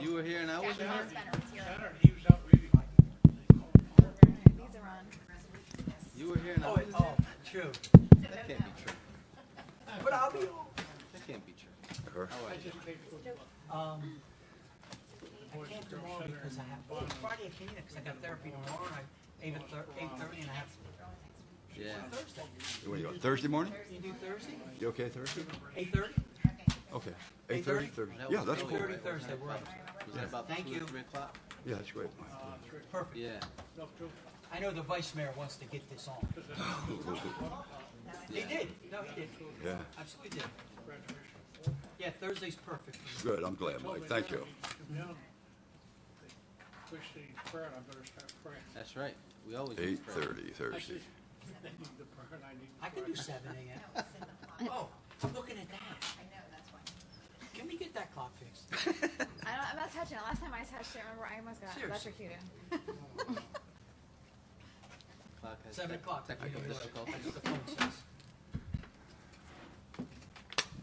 You were here and I wasn't here? He was out reading. These are on. You were here and I wasn't here? Oh, true. That can't be true. But I'll be home. That can't be true. Her. How are you? I can't tomorrow because I have, Friday I can't because I got therapy tomorrow and I 8:30 and I have Yeah. Thursday. What, you on Thursday morning? You do Thursday? You okay Thursday? 8:30? Okay. 8:30? Thursday. Yeah, that's cool. 8:30 Thursday, we're up. Was that about Thank 2 you. or 3 o'clock? Yeah, that's great. Perfect. Yeah. I know the vice mayor wants to get this on. He did. No, he did. Yeah. Absolutely did. Yeah, Thursday's perfect. Good. I'm glad, Mike. Thank you. That's right. We always do prayer. 8:30 Thursday. I can do 7 a.m. Oh, I'm looking at that. I know, that's why. Can we get that clock fixed? I'm not touching it. Last time I touched it, remember, I almost got Seriously. electrocuted. Clock has 7 o'clock. technical difficulties. That's what the phone says.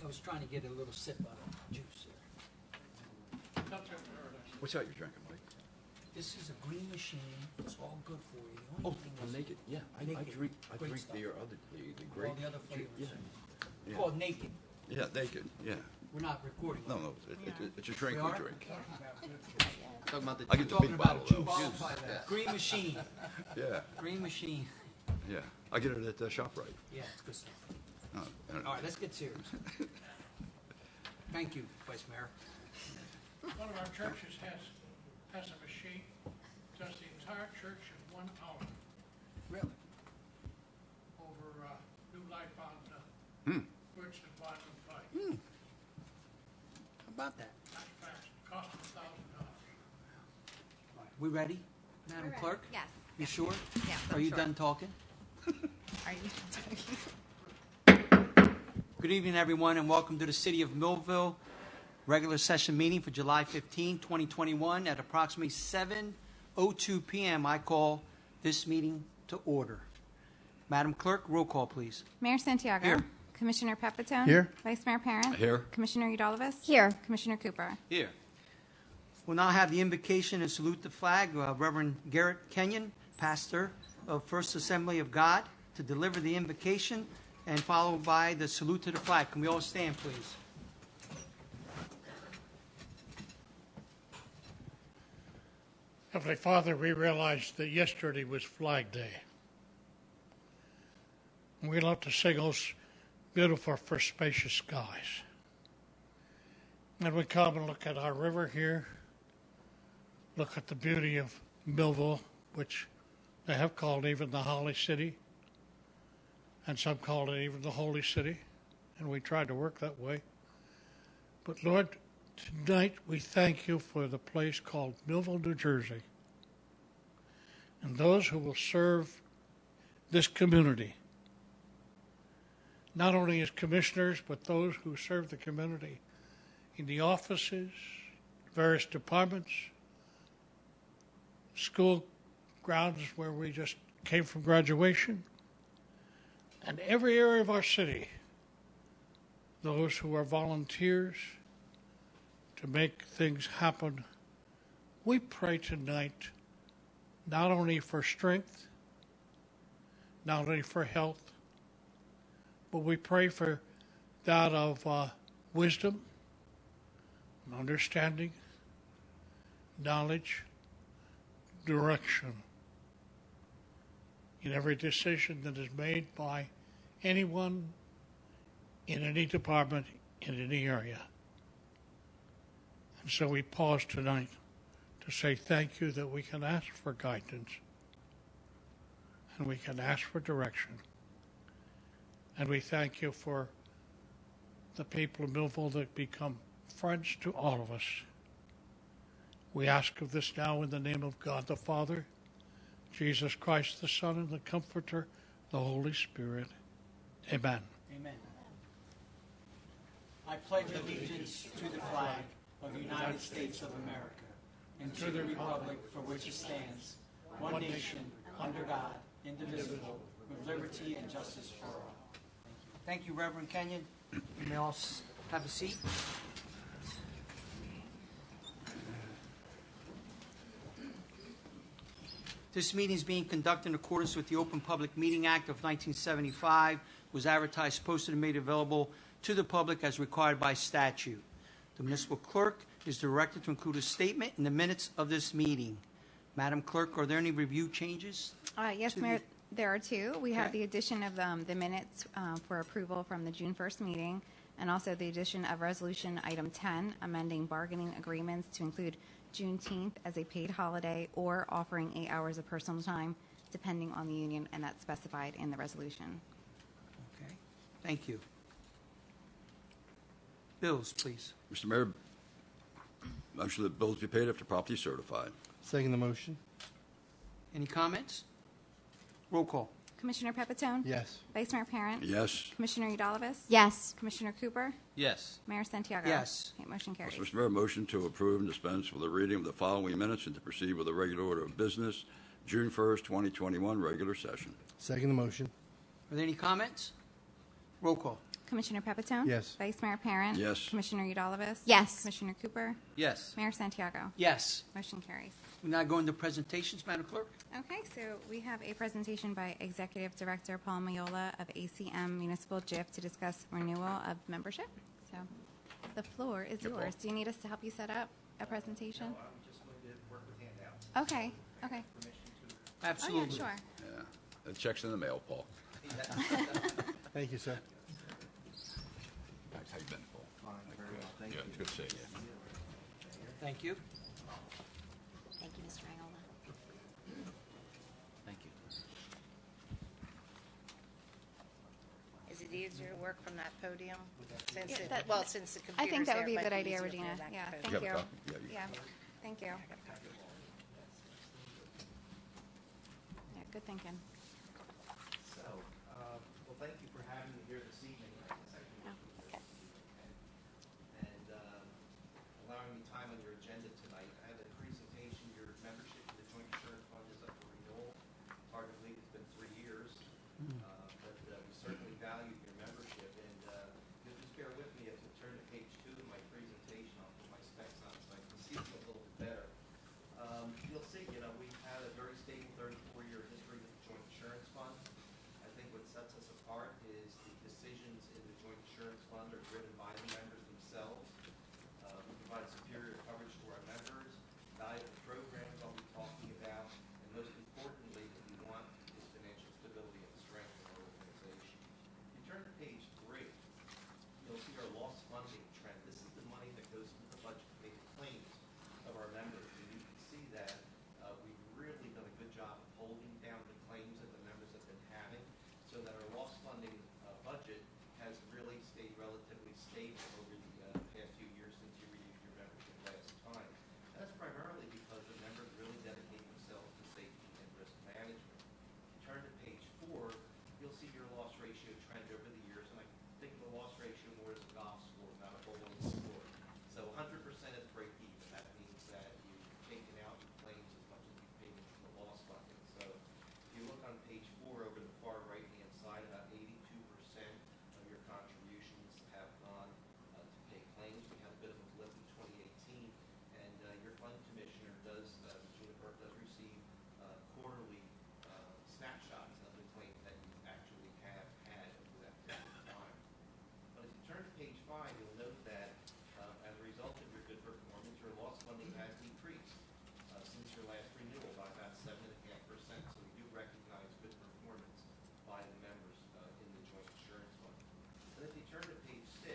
I was trying to get a little sip out of juice there. What's that you're drinking, Mike? This is a green machine. It's all good for you. The Oh, only thing is naked. Yeah, I Naked. drink. I Great drink stuff. the other, the all grape. the other flavors. Yeah. It's called Naked. Yeah, naked. Yeah. We're not recording. No, no, it's a drink We we are? drink. Talking about the I get the Talking big about bottle a of juice. juice. Yeah. Green machine. Yeah, Green machine. yeah. I get it at the ShopRite. Yeah, it's good stuff. Oh, All right, let's get serious. Thank you, Vice Mayor. One of our churches has a machine, does the entire church in 1 hour Really? over New Life on Birch and Bottom Pike. How about that? That's fast. Cost $1,000. All right, we ready, Madam We're ready. Clerk? Yes. You sure? Yes, Are I'm you sure. done talking? Are you talking? Good evening, everyone, and welcome to the City of Millville regular session meeting for July 15, 2021. At approximately 7:02 p.m., I call this meeting to order. Madam Clerk, roll call, please. Mayor Santiago. Here. Commissioner Pepitone. Here. Vice Mayor Parent. Here. Commissioner Udalvis. Here. Commissioner Cooper. Here. We'll now have the invocation and salute the flag. Reverend Garrett Kenyon, pastor of First Assembly of God, to deliver the invocation, and followed by the salute to the flag. Can we all stand, please? Heavenly Father, we realized that yesterday was Flag Day. And we love to sing those beautiful for spacious skies. And we come and look at our river here, look at the beauty of Millville, which they have called even the Holy City, and some call it even the Holy City, and we try to work that way. But Lord, tonight we thank you for the place called Millville, New Jersey, and those who will serve this community, not only as commissioners, but those who serve the community in the offices, various departments, school grounds where we just came from graduation, and every area of our city, those who are volunteers to make things happen. We pray tonight not only for strength, not only for health, but we pray for that of wisdom, understanding, knowledge, direction in every decision that is made by anyone in any department in any area. And so we pause tonight to say thank you that we can ask for guidance and we can ask for direction. And we thank you for the people of Millville that become friends to all of us. We ask of this now in the name of God the Father, Jesus Christ the Son, and the Comforter, the Holy Spirit. Amen. Amen. I pledge allegiance to the flag of the United States of America and to the republic for which it stands, one nation, under God, indivisible, with liberty and justice for all. Thank you, Reverend Kenyon. You may all have a seat. This meeting is being conducted in accordance with the Open Public Meeting Act of 1975, was advertised, posted, and made available to the public as required by statute. The municipal clerk is directed to include a statement in the minutes of this meeting. Madam Clerk, are there any review changes? Yes, To the- Mayor, there are two. We have Okay. the addition of the minutes for approval from the June 1st meeting, and also the addition of Resolution Item 10, amending bargaining agreements to include Juneteenth as a paid holiday or offering 8 hours of personal time, depending on the union, and that's specified in the resolution. Okay, thank you. Bills, please. Mr. Mayor, motion that bills be paid after properly certified. Second the motion? Any comments? Roll call. Commissioner Pepitone? Yes. Vice Mayor Parent? Yes. Commissioner Udalvis? Yes. Commissioner Cooper? Yes. Mayor Santiago? Yes. Okay, motion carries. Mr. Mayor, motion to approve and dispense with the reading of the following minutes and to proceed with the regular order of business, June 1st, 2021, regular session. Second the motion? Are there any comments? Roll call. Commissioner Pepitone? Yes. Vice Mayor Parent? Yes. Commissioner Udalvis? Yes. Commissioner Cooper? Yes. Mayor Santiago? Yes. Motion carries. We now go into presentations, Madam Clerk. Okay, so we have a presentation by Executive Director Paul Miola of ACM Municipal JIF to discuss renewal of membership. So the floor is Paul. yours. Do you need us to help you set up a presentation? I'm just going to work with handouts. Okay, okay. Permission to Oh, Absolutely. yeah, sure. Yeah. The check's in the mail, Paul. Thank you, sir. Thanks. How you been, Paul? Fine, very well, thank Yeah, you. it's good seeing you. Thank you. Thank you, Mr. Iola. Thank you. Is it easier to work from that podium? Since Yeah, it, that- well, since the I computer's think that would there, be a it good might be idea, easier from Regina. that Yeah, podium. thank You you. have a copy? Yeah, you- Yeah, thank you. Yeah, good thinking. So, well, thank you for having me here this evening. I guess I can Oh, work with you. And allowing me time on your agenda tonight. I have a presentation. Your membership to the Joint Insurance Fund is up for renewal. Hard to believe it's been 3 years, but we certainly value your membership. And you'll just bear with me if you turn to page 2 of my presentation. I'll put my specs on so I can see you a little bit better. You'll see, we've had a very stable 34-year history with the Joint Insurance Fund. I think what sets us apart is the decisions in the Joint Insurance Fund are driven by the members themselves. We provide superior coverage to our members, valuable programs I'll be talking about, and most importantly, what we want is financial stability and strength in our organization. If you turn to page 3, you'll see our loss funding trend. This is the money that goes into the budget to pay the claims of our members. And you can see that we've really done a good job of holding down the claims that the members have been having, so that our loss funding budget has really stayed relatively stable over the past few years since you reviewed your membership last time. That's primarily because the members really dedicate themselves to safety and risk management. Turn to page 4, you'll see your loss ratio trend over the years, and I think of the loss ratio more as a golf score, not a bowling score. So 100% is break even. That means that you've taken out your claims as much as you've paid into the loss bucket. So if you look on page 4 over the far right-hand side, about 82% of your contributions have gone to pay claims. We had a bit of a blip in 2018, and your fund commissioner does, Regina Burke, does receive quarterly snapshots of the claims that you actually have had over that period of time. But if you turn to page 5, you'll note that as a result of your good performance, your loss funding has decreased since your last renewal by about 7.5%. So we do recognize good performance by the members in the Joint Insurance Fund. And if you turn to page 6,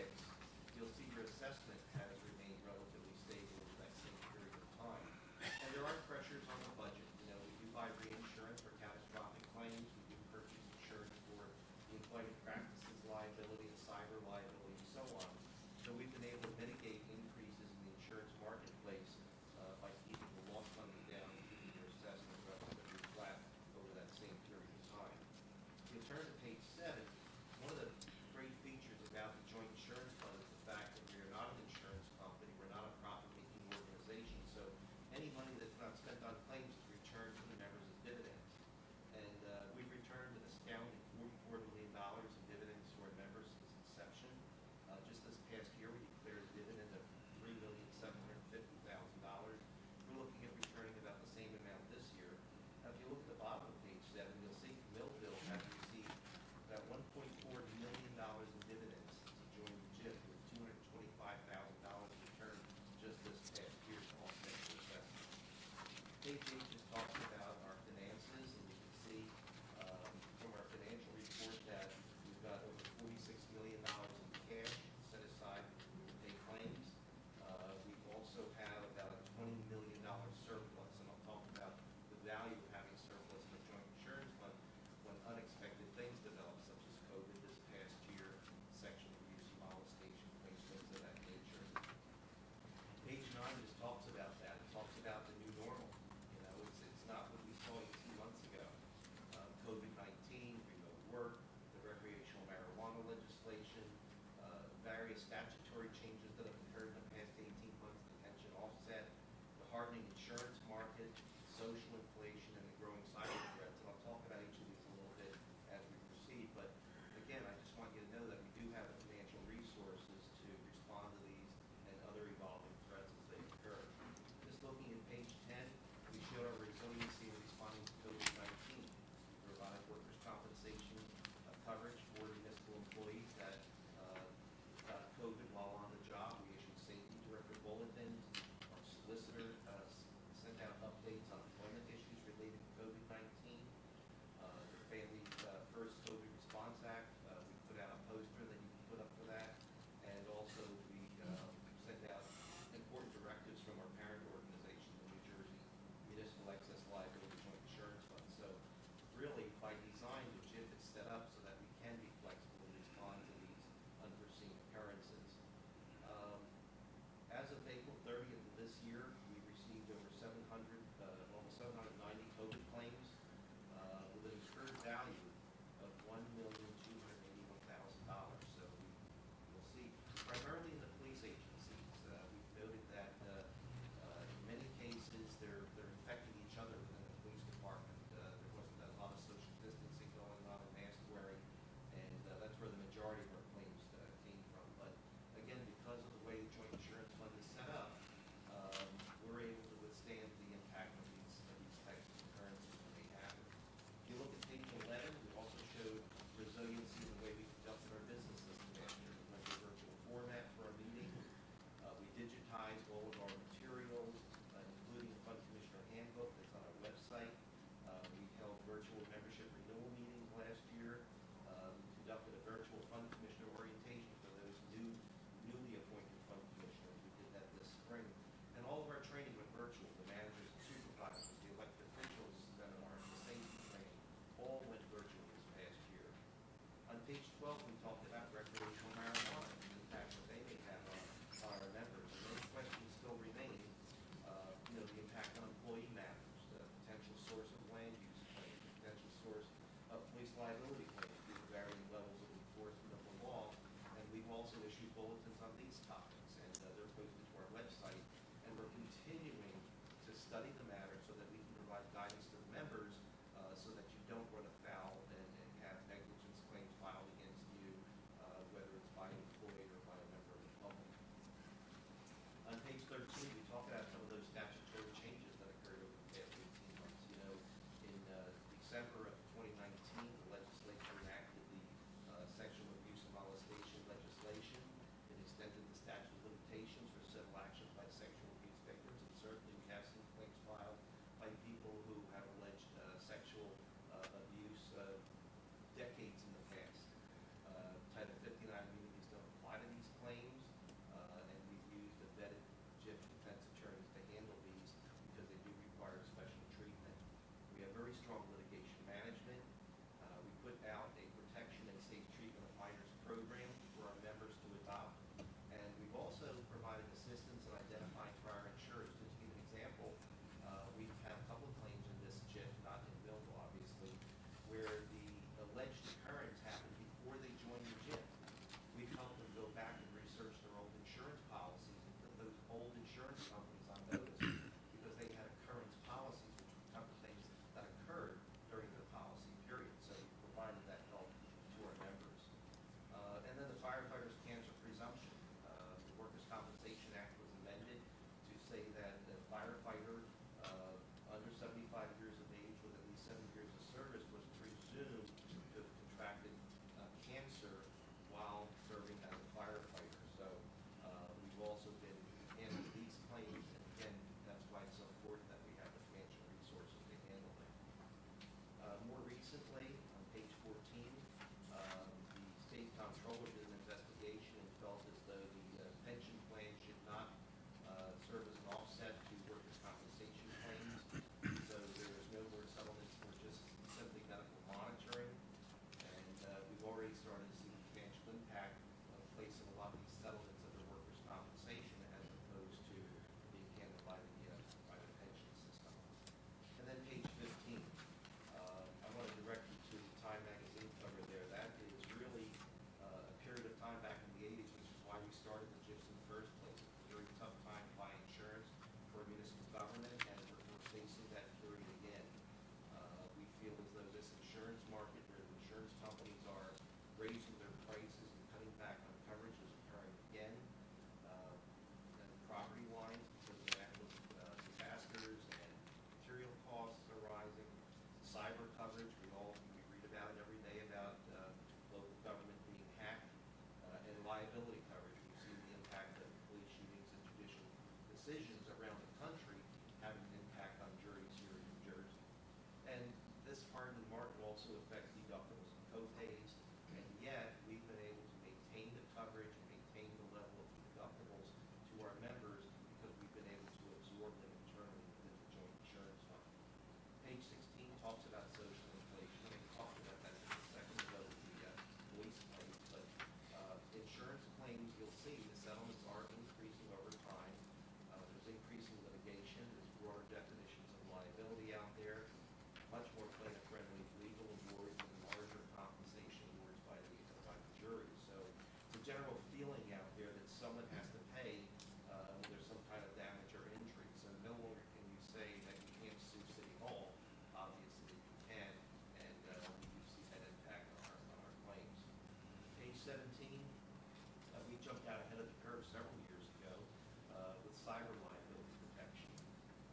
you'll see your assessment has remained relatively stable over that same period of time. And there are pressures on the budget. We do buy reinsurance for catastrophic claims. We do purchase insurance for the employment practices liability, the cyber liability, and so on. So we've been able to mitigate increases in the insurance marketplace by keeping the loss funding down and keeping your assessment relatively flat over that same period of time. If you turn to page 7, one of the great features about the Joint Insurance Fund is the fact that we are not an insurance company. We're not a profit-making organization. So any money that's not spent on claims is returned to the members as dividends. And we've returned an astounding $44 million in dividends to our members since inception. Just this past year, we declared a dividend of excess liability joint insurance fund. So really, by design, the JIF is set up so that we can be flexible and respond to these unforeseen occurrences. As of April 30th of this year, we received over 700, almost 790 COVID claims with an incurred value of $1,281,000. So you'll see, primarily in the police agencies, we've noted that in many cases they're infecting each other within the police department. There wasn't a lot of social distancing going on and mask wearing, and that's where the majority of our claims came from. But again, because of the way the joint insurance fund is set up, we're able to withstand the impact of these types of occurrences when they happen. If you look at page 11, we also showed resiliency in the way we conducted our business system last year. We went to a virtual format for our meeting. We digitized all of our materials, including the Fund Commissioner Handbook that's on our website. We held virtual membership renewal meetings last year. We conducted a virtual Fund Commissioner orientation for those newly appointed Fund Commissioners. We did that this spring. And all of our training went virtual. The managers and supervisors, the elected officials seminars, the safety training, all went virtual this past year. On page 12, we talked about recreational marijuana and the impact that they may have on our members. And those questions still remain. The impact on employee matters, the potential source of land use claims, the potential source of police liability claims due to varying levels of enforcement of the law. And we've also issued bulletins on these topics, and they're posted to our website. And we're continuing to study the matter so that we can provide guidance to the members so that you don't run afoul and have negligence claims filed against you, whether it's by an employee or by a member of the public. On page 13, we talk about some of those statutory changes that occurred over the past 18 months. In December of 2019, the legislature enacted the sexual abuse and molestation legislation. It extended the statute of limitations for civil actions by sexual abuse victims, and certainly we have seen claims filed by people who have alleged sexual abuse decades in the past. Title 59 immunities don't apply to these claims, and we've used a vetted JIF defense attorneys to handle these because they do require special treatment. We have very strong litigation management. We put out a protection and safe treatment of minors program for our members to adopt. And we've also provided assistance in identifying prior insurers. Just to give an example, we've had a couple of claims in this JIF, not in Millville, obviously, where the alleged occurrence happened before they joined the JIF. We've helped them go back and research their old insurance policies and put those old insurance companies on notice because they had occurrence policies which would cover things that occurred during the policy period. So we provided that help to our members. And then the firefighter's cancer presumption. The Workers' Compensation Act was amended to say that a firefighter under 75 years of age with at least 7 years of service was presumed to have contracted cancer while serving as a firefighter. So we've also been handling these claims, and again, that's why it's so important that we have the financial resources to handle them. More recently, on page 14, the state comptroller did an investigation and felt as though the pension plan should not serve as an offset to workers' compensation claims. So there is no more settlements for just simply medical monitoring. And we've already started to see the financial impact of placing a lot of these settlements under workers' compensation as opposed to being handled by the pension system. And then page 15. I want to direct you to the Time magazine cover there. That is really a period of time back in the 80s, which is why we started the JIFs in the first place. It was a very tough time to buy insurance for municipal government, and we're facing that period again. We feel as though this insurance market, where the insurance companies are raising their prices and cutting back on coverage, is occurring again. And property lines, because of natural disasters and material costs are rising. Cyber coverage, we read about it every day about local government being hacked, and liability coverage. We've seen the impact of police shootings and judicial decisions around the country having an impact on juries here in New Jersey. And this hardened market also affects deductibles and co-pays, and yet we've been able to maintain the coverage and maintain the level of deductibles to our members because we've been able to absorb them internally within the joint insurance fund. talks about social inflation. I talked about that just a second ago with the police claims, but insurance claims, you'll see the settlements are increasing over time. There's increasing litigation. There's broader definitions of liability out there, much more plaintiff-friendly legal awards and larger compensation awards by the jury. So it's a general feeling out there that someone has to pay when there's some kind of damage or injury. So no longer can you say that you can't sue City Hall. Obviously you can, and we do see that impact on our claims. Page 17, we jumped out ahead of the curve several years ago with cyber liability protection.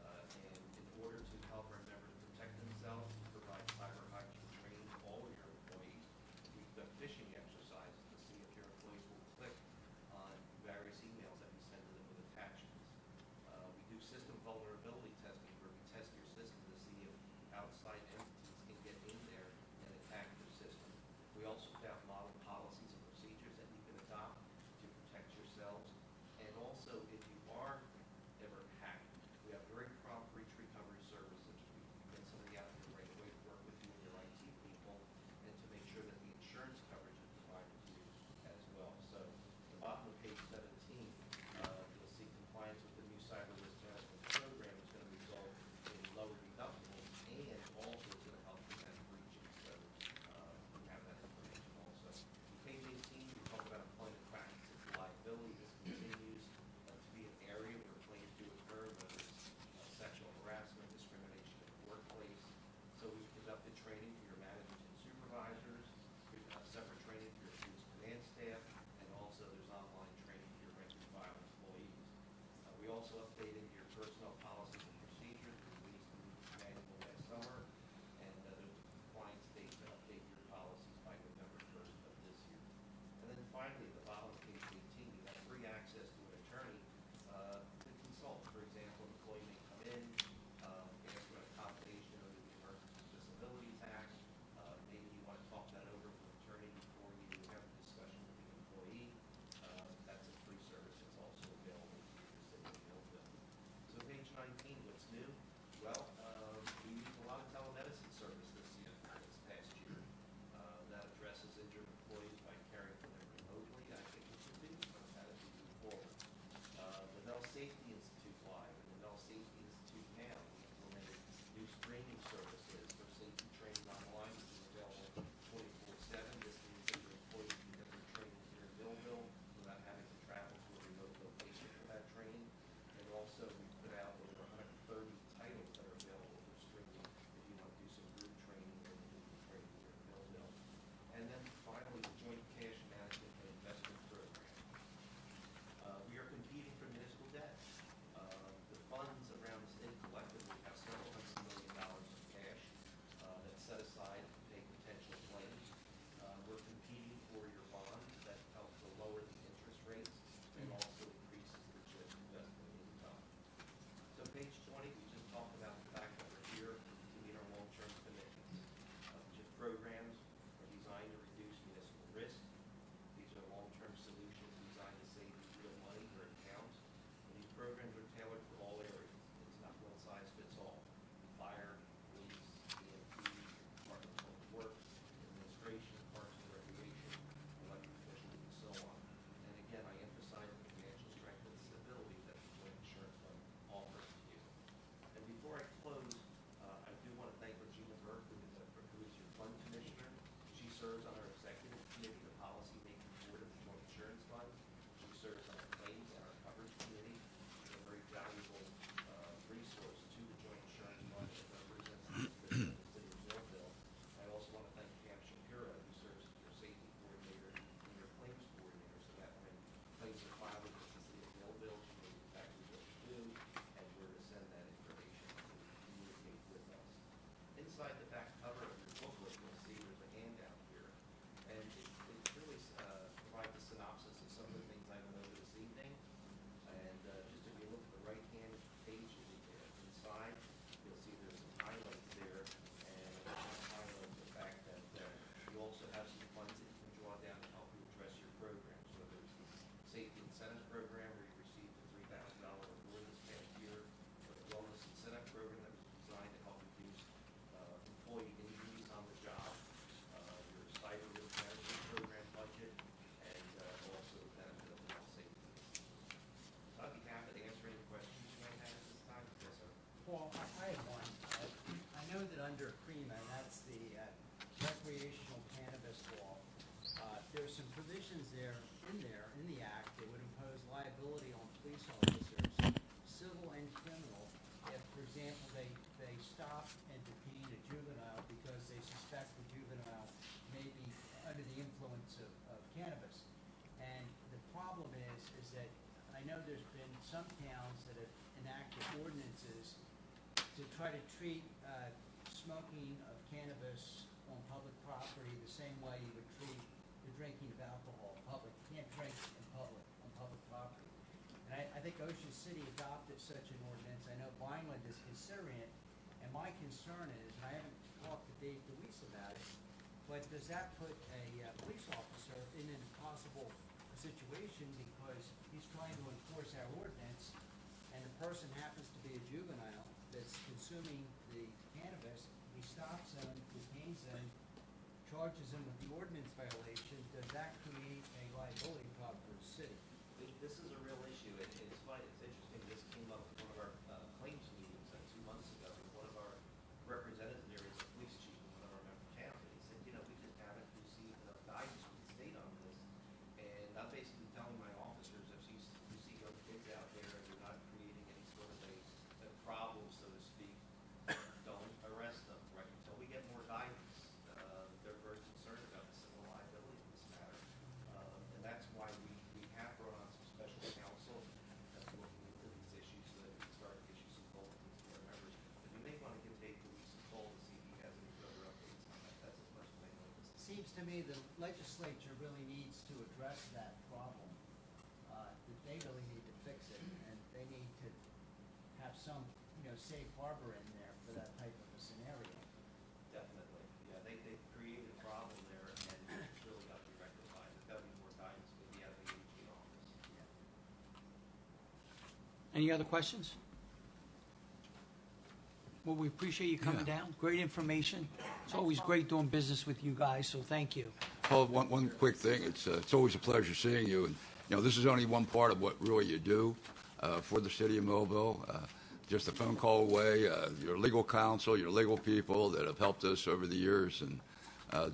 And in order to help our members protect themselves, we provide cyber hygiene training to all of your employees. We've done phishing exercises to see if your employees will click on various emails that we send to them with attachments. We do system vulnerability testing where we test your system to see if outside entities can get in there and attack your system. We also have model policies and procedures that you can adopt to protect yourselves. And also, if you are ever hacked, we have very prompt breach recovery services. We get somebody out there right away to work with you and your IT people and to make sure that the insurance coverage is provided to you as well. So the bottom of page 17, you'll see compliance with the new cyber risk management program is going to result in lower deductibles and also is going to help prevent breaches. So we have that information also. Page 18, we talk about employment practices liability. This continues to be an area where claims do occur, whether it's sexual harassment, discrimination in the workplace. So we've conducted training for your managers and supervisors, separate training for your students command staff, and also there's online training for your rank and file employees. We also updated your personnel policies and procedures. We released the new manual last summer, and there's a compliance date to update your policies by November 1st of this year. And then finally, at the bottom of page 18, you have free access to an attorney to consult. For example, an employee may come in, ask for an accommodation under the Americans with Disabilities Act. Maybe you want to talk that over with an attorney before you have a discussion with the employee. That's a free service that's also available to the city of Millville. So page 19, what's new? Well, we used a lot of telemedicine service this past year. That addresses injured employees by caring for them remotely. I think it should be as we move forward. The Mel Safety Institute Live and the Mel Safety Institute Now, we implemented new streaming services for safety training online, which is available 24/7. This means that your employees can get their training here in Millville without having to travel to a remote location for that training. And also, we put out over 130 titles that are available for streaming if you want to do some group training or individual training here in Millville. And then finally, the Joint Cash Management and Investment Program. We are competing for municipal debt. The funds around the state collectively have several $100 million of cash that's set aside to pay potential claims. We're competing for your bonds that help to lower the interest rates and also increases the JIP investment income. So page 20, we just talked about the fact that we're here to meet our long-term commitments. JIP programs are designed to reduce municipal risk. These are long-term solutions designed to save you real money where it counts. And these programs are tailored for all areas. It's not one size fits all. Fire, police, EMT, Department of Public Works, administration, parks and recreation, elected officials, and so on. And again, I emphasize the financial strength and stability that the Joint Insurance Fund offers to you. And before I close, I do want to thank Regina Burke, who is your fund commissioner. She serves on our executive committee, the policy making board of the Joint Insurance Fund. She serves on our claims and our coverage committee. She's a very valuable resource to the Joint Insurance Fund and represents the city of Millville. I also want to thank Pam Shapiro, who serves as your safety coordinator and your claims coordinator, so that when claims are filed with the city of Millville, she knows exactly what to do and where to send that information to communicate with us. Inside the back cover of your booklet, you'll see there's a handout here, and it really provides a synopsis of some of the things I went over this evening. And just if you look at the right-hand some towns that have enacted ordinances to try to treat smoking of cannabis on public property the same way you would treat the drinking of alcohol in public. You can't drink in public, on public property. And I think Ocean City adopted such an ordinance. I know Vineland is considering it. And my concern is, and I haven't talked to Dave DeWeese about it, but does that put a police officer in an impossible situation because he's trying to enforce our ordinance and the person happens to be a juvenile that's consuming the cannabis, he stops them, detains them, charges them with the ordinance violation, does that create a liability problem for the city? This is a real issue, and it's funny, it's interesting, this came up at one of our claims meetings 2 months ago. One of our representatives there is a police chief in one of our member towns, and he said, you know, we just haven't received enough guidance from the state on this. And I'm basically telling my officers, if you see young kids out there and you're not creating any sort of a problem, so to speak, don't arrest them, right? Until we get more guidance, they're very concerned about the civil liability in this matter. And that's why we have brought on some special counsel that's looking into these issues so that we can start to issue some bulletins to our members. And we may want to give Dave Louise some call to see if he has any further updates on that. That's as much as I know at this time. Seems to me the legislature really needs to address that problem, that they really need to fix it, and they need to have some, safe harbor in there for that type of a scenario. Definitely. Yeah, they created a problem there, and it's really got to be rectified. There's got to be more guidance maybe out of the AG office. Any other questions? Well, we appreciate you coming down. Great information. It's always great doing business with you guys, so thank you. Well, one quick thing. It's always a pleasure seeing you. And, this is only one part of what really you do for the city of Millville. Just a phone call away, your legal counsel, your legal people that have helped us over the years, and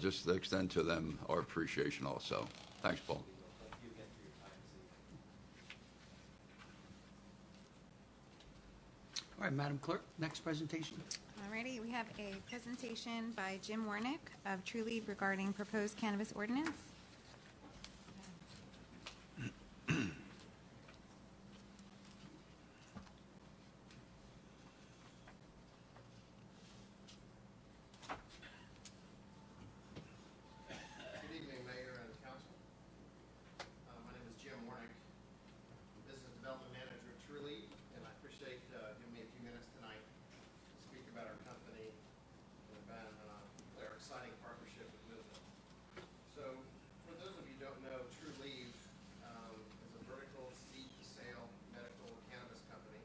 just to extend to them our appreciation also. Thanks, Paul. Thank you again for your time this evening. All right, Madam Clerk, next presentation. Alrighty, we have a presentation by Jim Warnick of Trulieve regarding proposed cannabis ordinance. Good evening, Mayor and Council. My name is Jim Warnick, Business Development Manager at Trulieve, and I appreciate giving me a few minutes tonight to speak about our company and about our exciting partnership with Millville. So, for those of you who don't know, Trulieve is a vertical seed-to-sale medical cannabis company.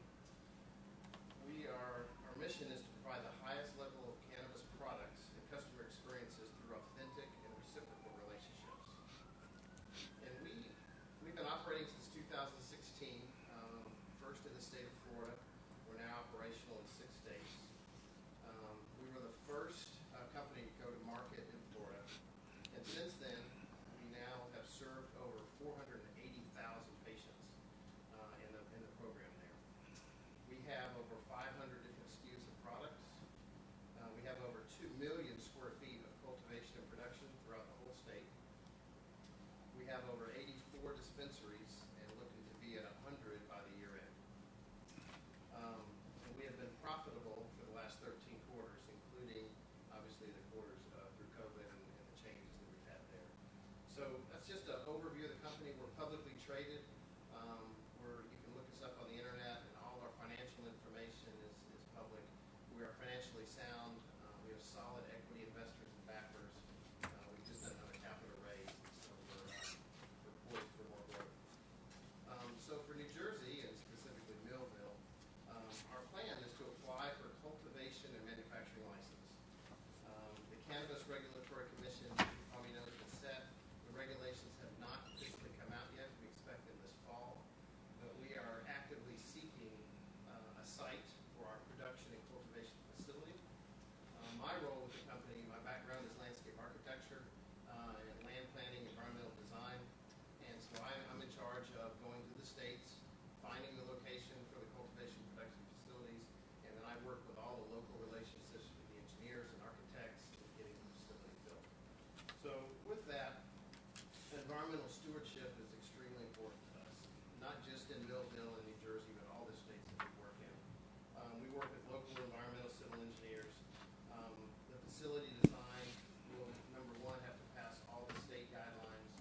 Our mission is to provide the highest level of cannabis products and customer experiences through authentic and reciprocal relationships. And we've been operating since 2016, first in the state of Florida. We're now operational in 6 states. We were the first company to go to market in Florida, and since then, we now have served over 480,000 patients in the program there. We have over 500 different SKUs of products. We have over 2 million square feet of cultivation and production throughout the whole state. We have over 84 dispensaries and looking to be at 100 by the year end. And we have been profitable for the last 13 quarters, including obviously the quarters through COVID and the changes that we've had there. So that's just an overview of the company. We're publicly traded. You can look us up on the internet, and all our financial information is public. We are financially sound. We have solid equity investors and backers. We've just done another capital raise, so we're poised for more growth. So for New Jersey, and specifically Millville, our plan is to apply for a cultivation and manufacturing license. The Cannabis Regulatory Commission, you probably know, has been set. The regulations have not officially come out yet. We expect them this fall. But we are actively seeking a site for our production and cultivation facility. My role with the company, my background is landscape architecture and land planning, environmental design. And so I'm in charge of going to the states, finding the location for the cultivation and production facilities, and then I work with all the local relationships with the engineers and architects in getting the facility built. So with that, environmental stewardship is extremely important to us. not just in Millville and New Jersey, but all the states that we work in. We work with local environmental civil engineers. The facility design will, number one, have to pass all the state guidelines.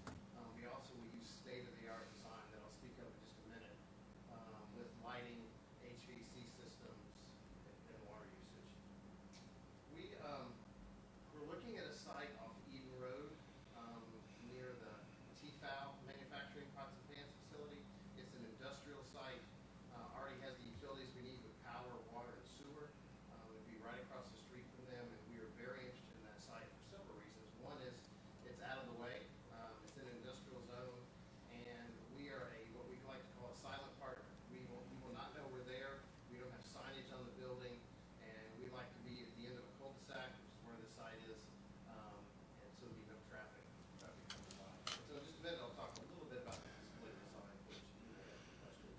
We also will use state-of-the-art design that I'll speak of in just a minute, with lighting, HVAC systems, and water usage. We're looking at a site off Eden Road, near the TFAL manufacturing pots and pans facility. It's an industrial site, already has the utilities we need with power, water, and sewer. It'd be right across the street from them, and we are very interested in that site for several reasons. One is it's out of the way. It's in an industrial zone, and we are what we like to call a silent partner. We will not know we're there. We don't have signage on the building, and we like to be at the end of a cul-de-sac, which is where the site is, and so there'll be no traffic coming by. So in just a minute, I'll talk a little bit about the facility design, which you may have some questions.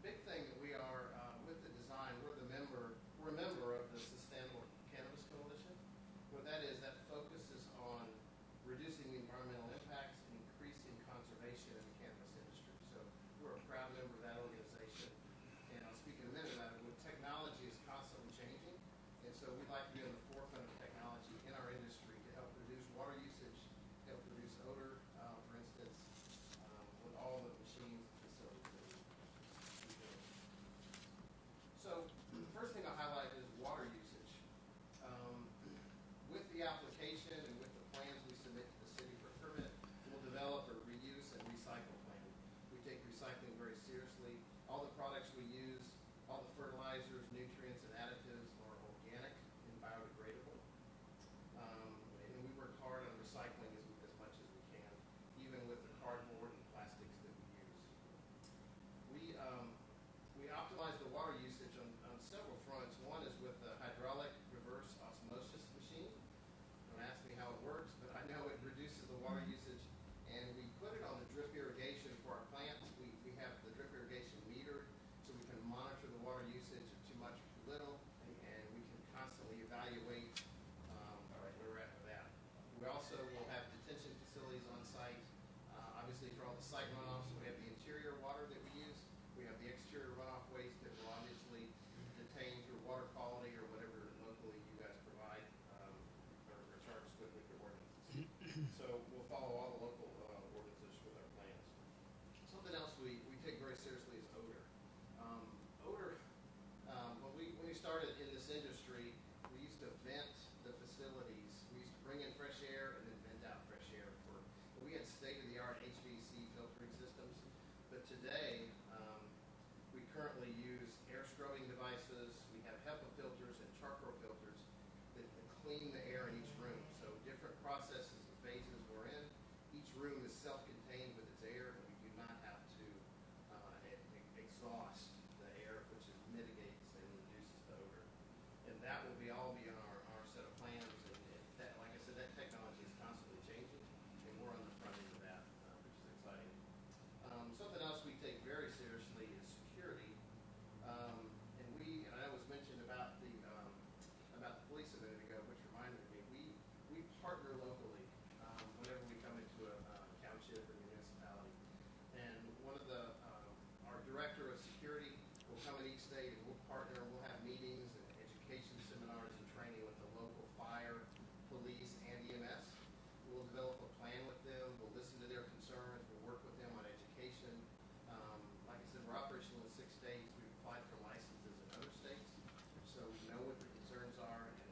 Big thing that we are with the design, we're a member of the Sustainable Cannabis Coalition. What that is, that focuses on reducing the environmental impacts and increasing conservation in the cannabis industry. So we're a proud member of that organization, and I'll speak in a minute about it. With technology is constantly changing, and so we'd like to be on the forefront of technology in our industry to help reduce water usage, help reduce odor, for instance, with all the machines and facilities that we build. So the first thing I'll highlight is water usage. With the application and with the plans we submit to the city for permit, we'll develop a reuse and recycle plan. We take recycling very seriously. All the products we use, all the fertilizers, nutrients, and additives are organic and biodegradable. And we work hard on recycling as much as we can, even with the cardboard and plastics that we use. We optimize the water usage on several fronts. One is with the hydraulic reverse osmosis machine. Don't ask me how it works, but I know it reduces the water usage. And we put it on the drip irrigation for our plants. We have the drip irrigation meter, so we can monitor the water usage of too much or too little, and we can constantly evaluate where we're at with that. We also will have detention facilities on site. Obviously, for all the site runoffs, we have the interior water that we use. We have the exterior runoff waste that will obviously detain through water quality or whatever locally you guys provide, or charge us with your ordinances. So we'll follow all the local ordinances with our plans. Something else we take very seriously is odor. When we started in this industry, we used to vent the facilities. We used to bring in fresh air and then vent out fresh air. We had state-of-the-art HVAC filtering systems, but today we currently use air scrubbing devices. We have HEPA filters and charcoal filters that clean the air in each room. So different processes and phases we're in. Each room is self-contained with its air, and we do not have to exhaust the air, which mitigates and reduces the odor. And that will all be on our set of plans. And that, like I said, that technology is constantly changing, and we're on the front end of that, which is exciting. Something else we take very seriously is security. And I was mentioned about the police a minute ago, which reminded me, we partner locally whenever we come into a township or municipality. And our director of security will come in each state, and we'll partner. We'll have meetings and education seminars and training with the local fire, police, and EMS. We'll develop a plan with them. We'll listen to their concerns. We'll work with them on education. Like I said, we're operational in 6 states. We've applied for licenses in other states, so we know what the concerns are, and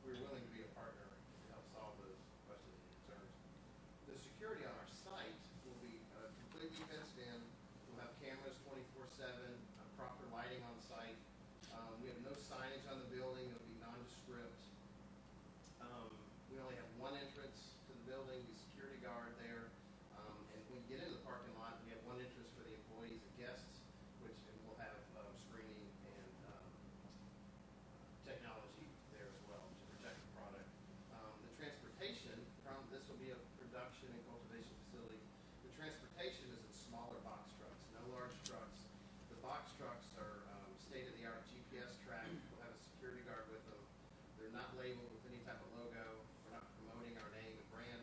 we're willing to be a partner to help solve those questions and concerns. The security on our site will be completely fenced in. We'll have cameras 24/7, proper lighting on site. We have no signage on the building. It'll be nondescript. We only have one entrance to the building, the security guard there. And when you get into the parking lot, we have one entrance for the employees and guests, and we'll have screening and technology there as well to protect the product. The transportation this will be a production and cultivation facility. The transportation is in smaller box trucks, no large trucks. The box trucks are state-of-the-art GPS tracked. We'll have a security guard with them. They're not labeled with any type of logo. We're not promoting our name and brand.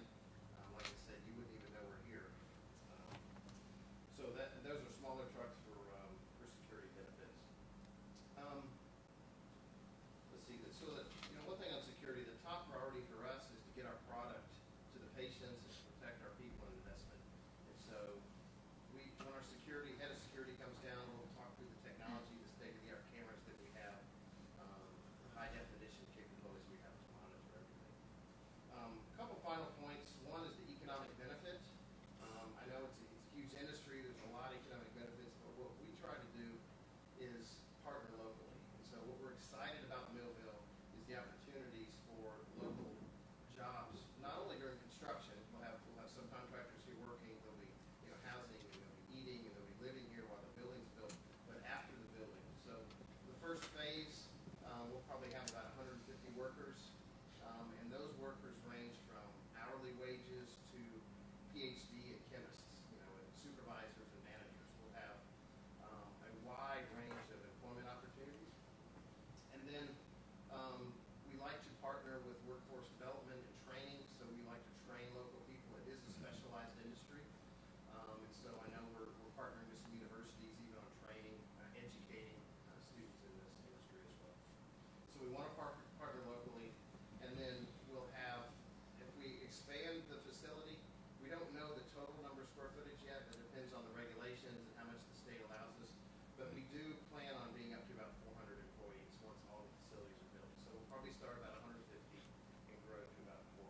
Like I said, you wouldn't even know we're here. patients and to protect our people and investment. And so when our head of security comes down, we'll talk through the technology, the state-of-the-art cameras that we have, the high-definition capabilities we have to monitor everything. A couple final points. One is the economic benefit. I know it's a huge industry. There's a lot of economic benefits, but what we try to do is partner locally. And so what we're excited about Millville is the opportunities for local jobs, not only during construction. We'll have some contractors here working. There'll be housing, and they'll be eating, and they'll be living here while the building's built. But after the building, so the first phase, we'll probably have about 150 workers, and those workers range from hourly wages to PhD and chemists, and supervisors and managers. We'll have a wide range of employment opportunities. And then we like to partner with workforce development and training, so we like to train local people. It is a specialized industry, and so I know we're partnering with some universities even on training, educating students in this industry as well. So we want to partner locally, and then we'll have, if we expand the facility, we don't know the total number of square footage yet. That depends on the regulations and how much the state allows us. But we do plan on being up to about 400 employees once all the facilities are built. So we'll probably start about 150 and grow to about 400.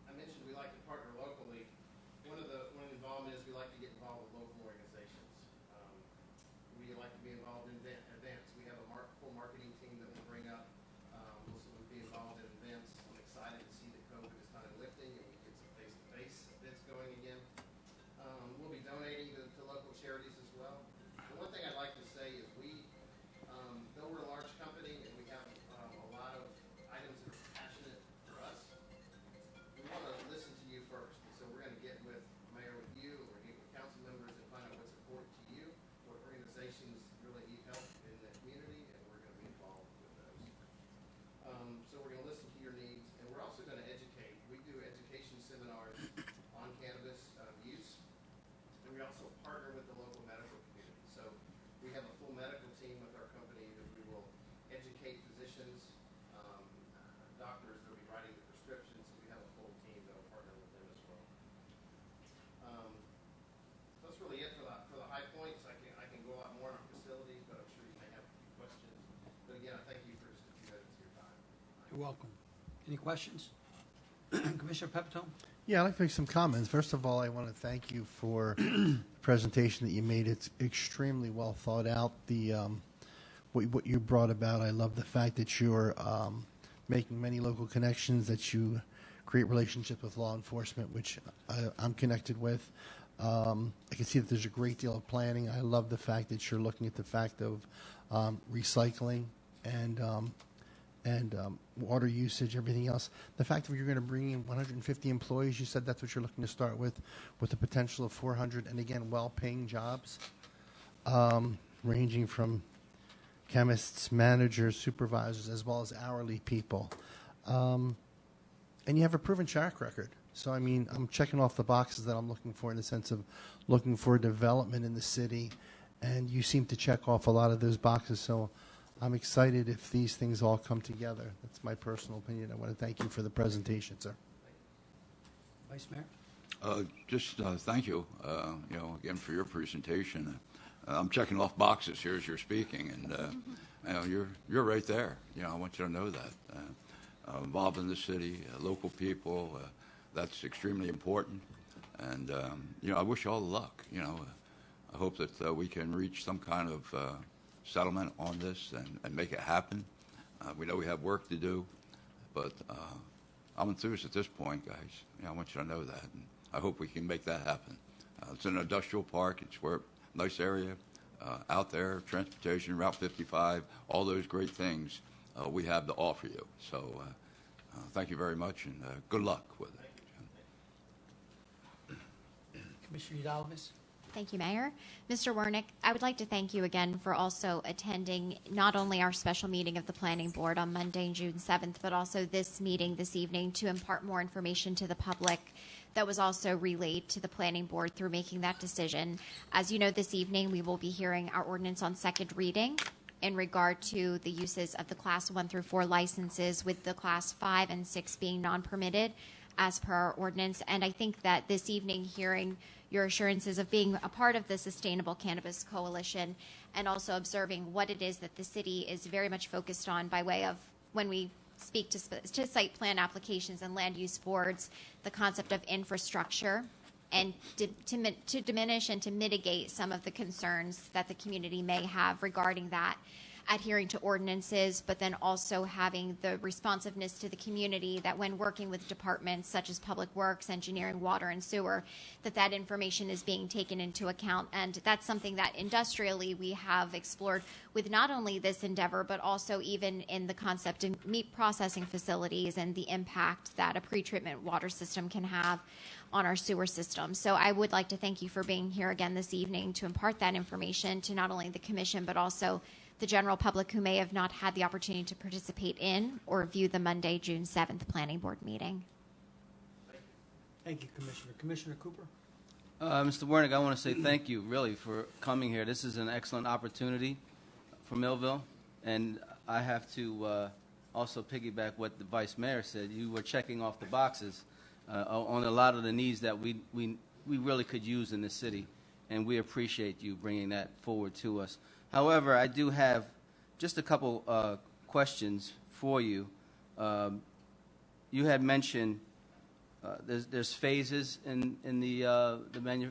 I mentioned we like to partner locally. One of the involvement is we like to get involved with local organizations. We like to be involved in events. We have a full marketing team that we'll bring up. We'll be involved in events. I'm excited to see that COVID is kind of lifting and we get some face-to-face events going again. We'll be donating to local charities as well. And one thing I'd like to say is though we're a large company and we have a lot of items that are passionate for us, we want to listen to you first. And so we're going to get with Mayor, with you, and we're going to get with council members and find out what's important to you, what organizations really need help in the community, and we're going to be involved with those. So we're going to listen to your needs, and we're also going to educate. We do education seminars on cannabis use, and we also partner with the local medical community. So we have a full medical team with our company that we will educate physicians, doctors that will be writing the prescriptions. So we have a full team that will partner with them as well. So that's really it for the high points. I can go a lot more on our facilities, but I'm sure you may have a few questions. But again, I thank you for just a few minutes of your time. You're welcome. Any questions? Commissioner Pepitone? Yeah, I'd like to make some comments. First of all, I want to thank you for the presentation that you made. It's extremely well thought out. What you brought about, I love the fact that you're making many local connections, that you create relationships with law enforcement, which I'm connected with. I can see that there's a great deal of planning. I love the fact that you're looking at the fact of recycling and water usage, everything else. The fact that you're going to bring in 150 employees, you said that's what you're looking to start with the potential of 400, and again, well-paying jobs, ranging from chemists, managers, supervisors, as well as hourly people. And you have a proven track record. So, I mean, I'm checking off the boxes that I'm looking for in the sense of looking for development in the city, and you seem to check off a lot of those boxes. So I'm excited if these things all come together. That's my personal opinion. I want to thank you for the presentation, sir. Vice Mayor? Thank you, again for your presentation. I'm checking off boxes here as you're speaking, and you're right there. I want you to know that. Involving the city, local people, that's extremely important. And I wish you all the luck. I hope that we can reach some kind of settlement on this and make it happen. We know we have work to do, but I'm enthused at this point, guys. I want you to know that, and I hope we can make that happen. It's an industrial park. It's a nice area out there, transportation, Route 55, all those great things we have to offer you. So thank you very much, and good luck with it. Commissioner Udalvis? Thank you, Mayor. Mr. Wernick, I would like to thank you again for also attending not only our special meeting of the Planning Board on Monday, June 7th, but also this meeting this evening to impart more information to the public that was also relayed to the Planning Board through making that decision. As you know, this evening we will be hearing our ordinance on second reading in regard to the uses of the Class 1 through 4 licenses, with the Class 5 and 6 being non-permitted. as per our ordinance. And I think that this evening, hearing your assurances of being a part of the Sustainable Cannabis Coalition and also observing what it is that the city is very much focused on by way of when we speak to site plan applications and land use boards, the concept of infrastructure, and to diminish and to mitigate some of the concerns that the community may have regarding that, adhering to ordinances, but then also having the responsiveness to the community that when working with departments such as Public Works, Engineering, Water, and Sewer, that information is being taken into account. And that's something that industrially we have explored with not only this endeavor, but also even in the concept of meat processing facilities and the impact that a pretreatment water system can have on our sewer system. So I would like to thank you for being here again this evening to impart that information to not only the commission, but also the general public who may have not had the opportunity to participate in or view the Monday, June 7th Planning Board meeting. Thank you, Commissioner. Commissioner Cooper? Mr. Wernick, I want to say thank you, really, for coming here. This is an excellent opportunity for Millville, and I have to also piggyback what the Vice Mayor said. You were checking off the boxes on a lot of the needs that we really could use in this city, and we appreciate you bringing that forward to us. However, I do have just a couple questions for you. You had mentioned there's phases in the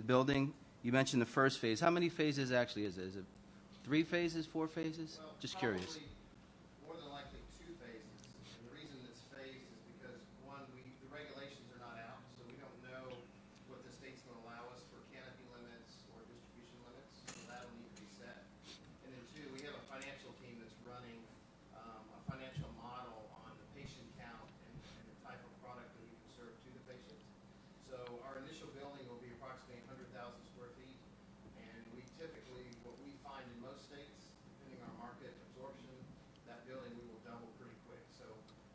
building. You mentioned the first phase. How many phases actually is it? Is it 3 phases, 4 phases? Well, just curious. More than likely 2 phases. And the reason it's phased is because, one, the regulations are not out, so we don't know what the state's going to allow us for canopy limits or distribution limits, so that'll need to be set. And then 2, we have a financial team that's running a financial model on the patient count and the type of product that we can serve to the patients. So our initial building will be approximately 100,000 square feet, and we typically, what we find in most states, depending on market absorption, that building we will double pretty quick. So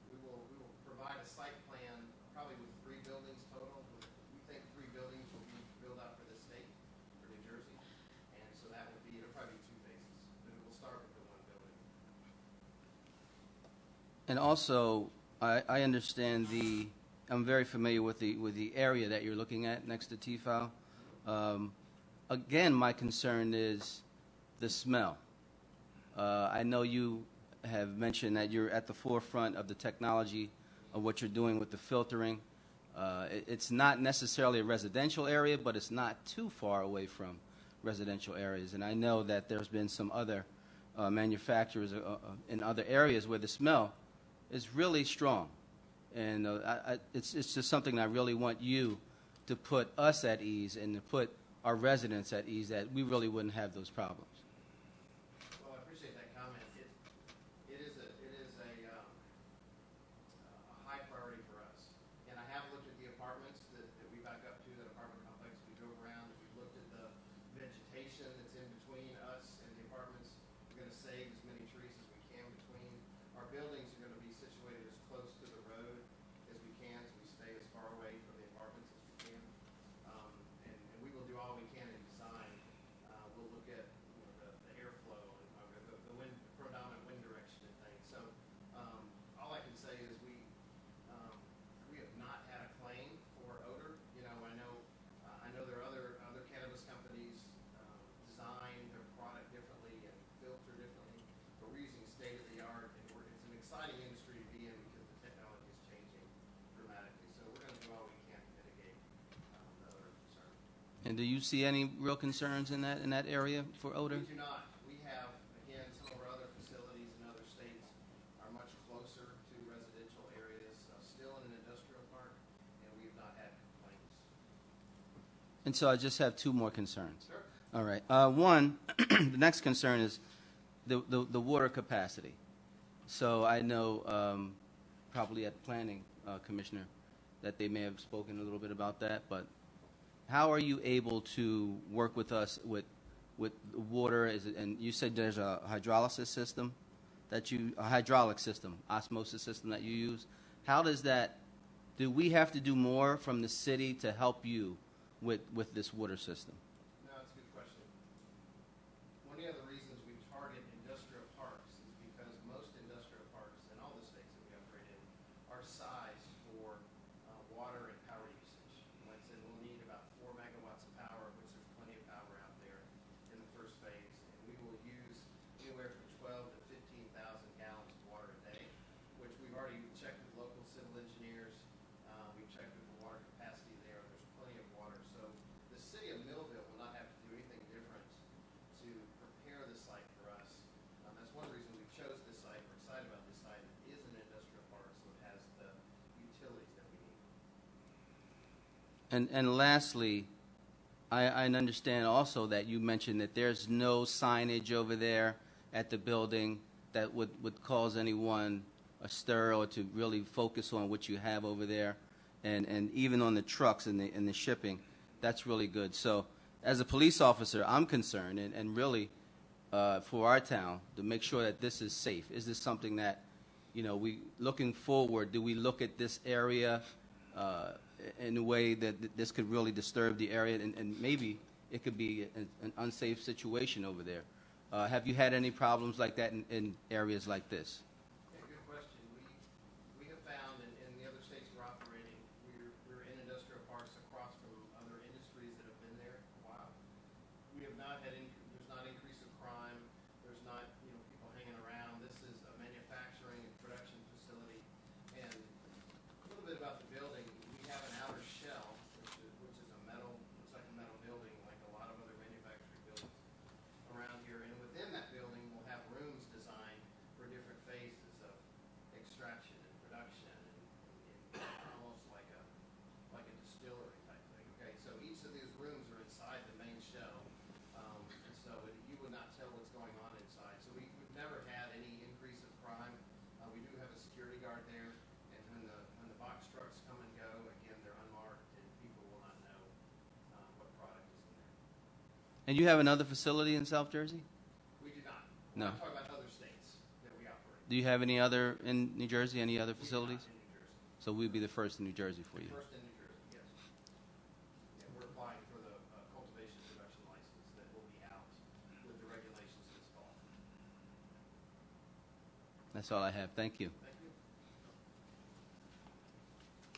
we will provide a site plan probably with 3 buildings total. We think 3 buildings will be built out for the state, for New Jersey, and so that will be, it'll probably be 2 phases, but it will start with the 1 building. And also, I understand I'm very familiar with the area that you're looking at next to TFOW. Again, my concern is the smell. I know you have mentioned that you're at the forefront of the technology of what you're doing with the filtering. It's not necessarily a residential area, but it's not too far away from residential areas. And I know that there's been some other manufacturers in other areas where the smell is really strong. And it's just something I really want you to put us at ease and to put our residents at ease, that we really wouldn't have those problems. Well, I appreciate that comment. It is a high priority for us. And I have looked at the apartments that we back up to, that apartment complex. We drove around, we looked at the vegetation that's in between us and the apartments. We're going to save as many trees as we can between. Our buildings are going to be situated as close to the road as we can, so we stay as far away from the apartments as we can. And we will do all we can in design. We'll look at the airflow and the wind, predominant wind direction and things. So all I can say is we have not had a claim for odor. I know there are other cannabis companies design their product differently and filter differently, but we're using state of the art, and it's an exciting industry to be in because the technology is changing dramatically. So we're going to do all we can to mitigate the odor concern. And do you see any real concerns in that area for odor? We do not. We have, again, some of our other facilities in other states are much closer to residential areas, still in an industrial park, and we have not had complaints. And so I just have 2 more concerns. Sure. All right. One, the next concern is the water capacity. So I know probably at Planning Commissioner that they may have spoken a little bit about that, but how are you able to work with us with water? And you said there's a hydrolysis system a hydraulic system, osmosis system that you use. How does that? Do we have to do more from the city to help you with this water system? No, that's a good question. One of the other reasons we target industrial parks is because most industrial parks in all the states that we operate in are sized for And lastly, I understand also that you mentioned that there's no signage over there at the building that would cause anyone a stir or to really focus on what you have over there, and even on the trucks and the shipping. That's really good. So as a police officer, I'm concerned, and really for our town, to make sure that this is safe. Is this something that, we looking forward, do we look at this area in a way that this could really disturb the area, and maybe it could be an unsafe situation over there? Have you had any problems like that in areas like this? Yeah, good question. We have found in the other states we're operating, we're in industrial parks across from other industries that have been there a while. We have not had there's not increase of crime. There's not, people hanging around. This is a manufacturing and production facility. And a little bit about the building. We have an outer shell, which is a metal, looks like a metal building, like a lot of other manufacturing buildings around here. And within that building, we'll have rooms designed for different phases of extraction and production, and almost like a distillery type thing. Okay, so each of these rooms are inside the main shell, and so you would not tell what's going on inside. So we've never had any increase of crime. We do have a security guard there, and when the box trucks come and go, again, they're unmarked, and people will not know what product is in there. And you have another facility in South Jersey? We do not. No. I'm talking about other states that we operate. Do you have any other in New Jersey? Any other We do not facilities? in New Jersey. So we'd be the first in New Jersey for you. First in New Jersey, yes. Yeah, we're applying for the cultivation production license that will be out with the regulations this fall. That's all I have. Thank you. Thank you.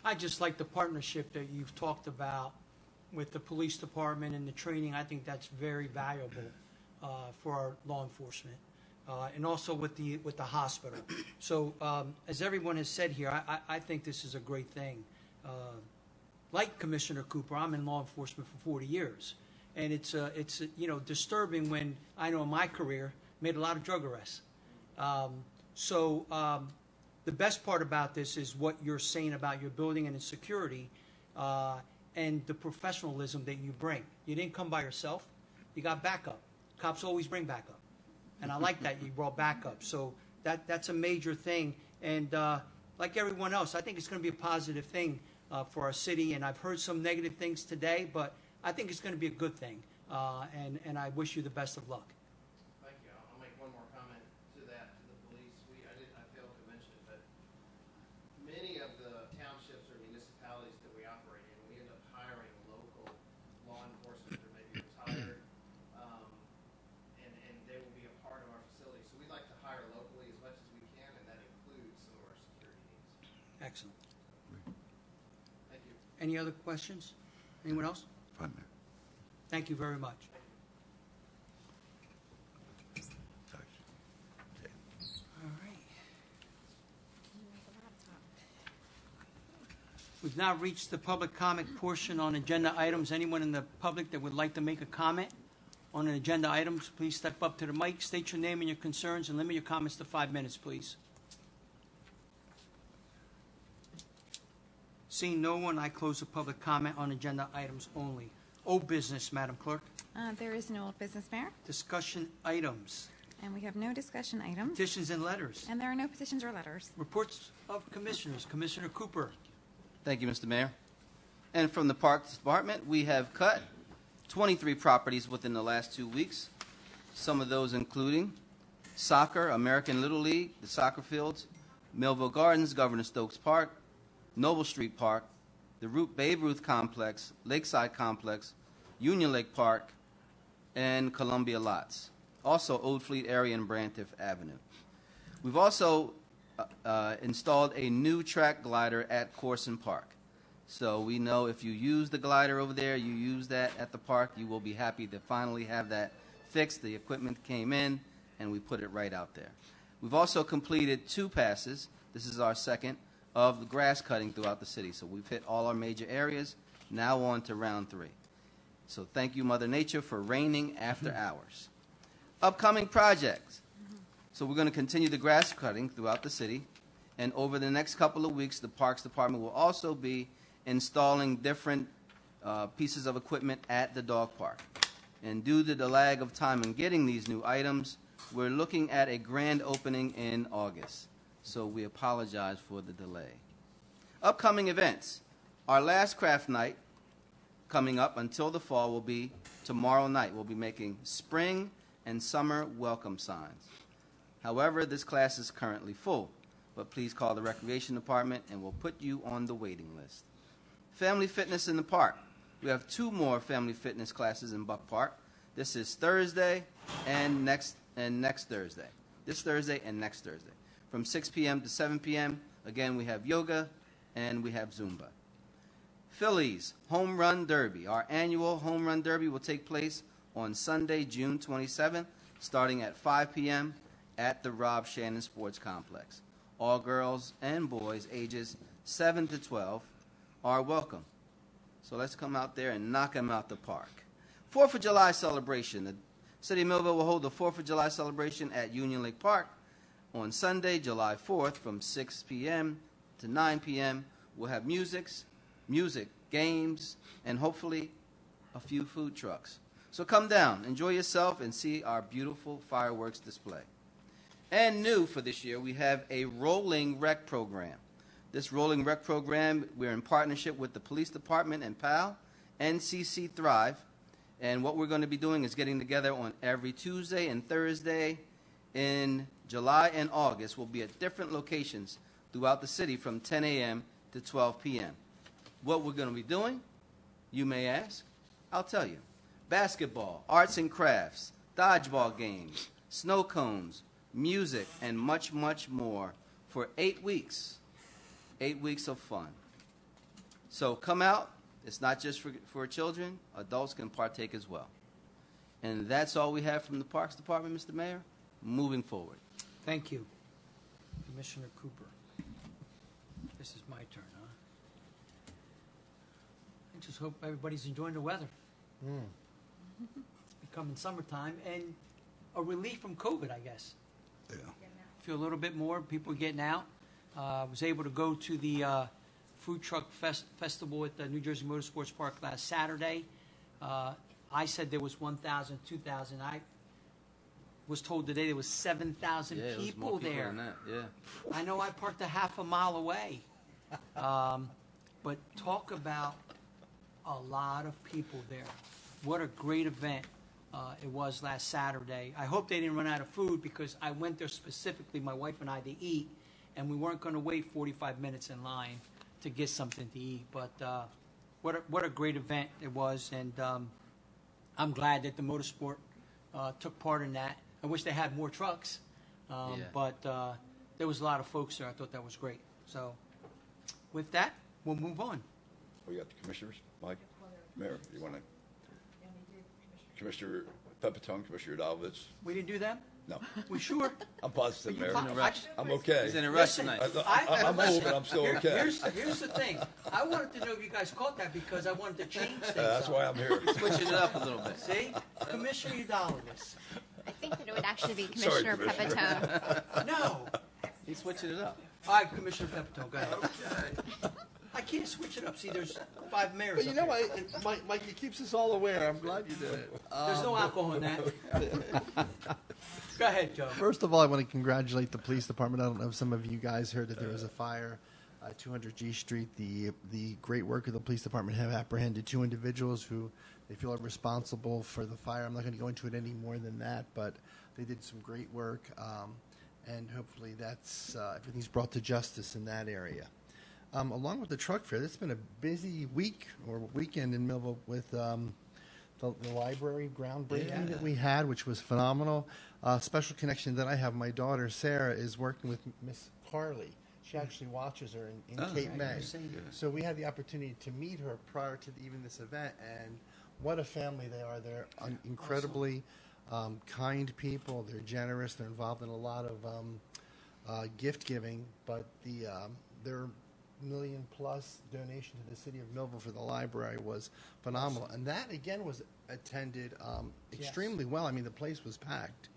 I just like the partnership that you've talked about with the police department and the training. I think that's very valuable for our law enforcement, and also with the hospital. So as everyone has said here, I think this is a great thing. Like Commissioner Cooper, I'm in law enforcement for 40 years, and it's disturbing when I know in my career made a lot of drug arrests. The best part about this is what you're saying about your building and its security, and the professionalism that you bring. You didn't come by yourself. You got backup. Cops always bring backup. And I like that you brought backup. So that's a major thing. And like everyone else, I think it's going to be a positive thing for our city. And I've heard some negative things today, but I think it's going to be a good thing. And I wish you the best of luck. Thank you. I'll make one more comment to that, to the police. I failed to mention, but many of the townships or municipalities that we operate in, we end up hiring local law enforcement that may be retired, and they will be a part of our facility. So we'd like to hire locally as much as we can, and that includes some of our security needs. Excellent. Thank you. Any other questions? Anyone else? Fine, Mayor. Thank you very much. All right. We've now reached the public comment portion on agenda items. Anyone in the public that would like to make a comment on an agenda items, please step up to the mic, state your name and your concerns, and limit your comments to 5 minutes, please. Seeing no one, I close the public comment on agenda items only. Old business, Madam Clerk. There is no old business, Mayor, Discussion items. and we have no discussion items, Petitions and letters. and there are no petitions or letters. Reports of commissioners. Commissioner Cooper. Thank you, Mr. Mayor. And from the Parks Department, we have cut 23 properties within the last 2 weeks. Some of those including soccer, American Little League, the soccer fields, Millville Gardens, Governor Stokes Park, Noble Street Park, the Babe Ruth Complex, Lakeside Complex, Union Lake Park, and Columbia Lots. Also, Old Fleet area and Brantiff Avenue. We've also installed a new track glider at Corson Park. So we know if you use the glider over there, you use that at the park, you will be happy to finally have that fixed. The equipment came in, and we put it right out there. We've also completed 2 passes. This is our second of the grass cutting throughout the city. So we've hit all our major areas. Now on to round 3. So thank you, Mother Nature, for raining after hours. Upcoming projects. So we're going to continue the grass cutting throughout the city. And over the next couple of weeks, the Parks Department will also be installing different pieces of equipment at the dog park. And due to the lag of time in getting these new items, we're looking at a grand opening in August. So we apologize for the delay. Upcoming events. Our last craft night coming up until the fall will be tomorrow night. We'll be making spring and summer welcome signs. However, this class is currently full, but please call the recreation department and we'll put you on the waiting list. Family fitness in the park. We have 2 more family fitness classes in Buck Park. This is Thursday and next Thursday. This Thursday and next Thursday. From 6 p.m. to 7 p.m. Again, we have yoga and we have Zumba. Phillies Home Run Derby. Our annual Home Run Derby will take place on Sunday, June 27th, starting at 5 p.m. at the Rob Shannon Sports Complex. All girls and boys ages 7 to 12 are welcome. So let's come out there and knock them out the park. 4th of July celebration. The City of Millville will hold the 4th of July celebration at Union Lake Park on Sunday, July 4th from 6 p.m. to 9 p.m. We'll have music, games, and hopefully a few food trucks. So come down, enjoy yourself, and see our beautiful fireworks display. And new for this year, we have a rolling rec program. This rolling rec program, we're in partnership with the police department and PAL, NCC Thrive. And what we're going to be doing is getting together on every Tuesday and Thursday in July and August. We'll be at different locations throughout the city from 10 a.m. to 12 p.m. What we're going to be doing, you may ask, I'll tell you. Basketball, arts and crafts, dodgeball games, snow cones, music, and much, much more for 8 weeks. 8 weeks of fun. So come out. It's not just for children. Adults can partake as well. And that's all we have from the Parks Department, Mr. Mayor. Moving forward. Thank you. Commissioner Cooper. This is my turn, huh? I just hope everybody's enjoying the weather. Becoming summertime and a relief from COVID, I guess. Yeah. Feel a little bit more. People are getting out. Was able to go to the food truck festival at the New Jersey Motorsports Park last Saturday. I said there was 1,000, 2,000. I was told today there was 7,000 Yeah, people more people there. than that. Yeah. I know I parked a half a mile away. But talk about a lot of people there. What a great event it was last Saturday. I hope they didn't run out of food because I went there specifically, my wife and I, to eat, and we weren't going to wait 45 minutes in line to get something to eat. But what a great event it was, and I'm glad that the motorsport took part in that. I wish they had more trucks, but there was a lot of folks there. I thought that was great. So with that, we'll move on. We got the commissioners, Mike, Mayor, you want to? Commissioner Pepitone, Commissioner Adalvitz. We didn't do them? No, We sure? I'm positive, Mayor. I- I'm okay. He's in a rush Listen, tonight. I'm old, but I'm still okay. Here's the thing. I wanted to know if you guys caught that because I wanted to change things. That's why I'm here. Switching it up a little bit. See? Commissioner Udalowicz. I think that it would actually be Sorry, Commissioner Commissioner. Pepitone. No. He's switching it up. All right, Commissioner Pepitone, go ahead. I can't switch it up. See, there's 5 mayors But you up know here. what, Mike, it keeps us all aware. I'm glad you did it. There's no alcohol in that. Go ahead, Joe. First of all, I want to congratulate the police department. I don't know if some of you guys heard that there was a fire at 200 G Street. The great work of the police department have apprehended 2 individuals who they feel are responsible for the fire. I'm not going to go into it any more than that, but they did some great work, and hopefully that's everything's brought to justice in that area. Along with the truck fair, it's been a busy week or weekend in Millville with the library groundbreaking that we had, which was phenomenal. Special connection that I have, my daughter Sarah is working with Miss Carly. She actually watches her in Cape May. So we had the opportunity to meet her prior to even this event, and what a family they are. They're incredibly kind people. They're generous. They're involved in a lot of gift giving, but their $1 million+ donation to the city of Millville for the library was phenomenal. And that, again, was attended extremely well. I mean, the place was packed.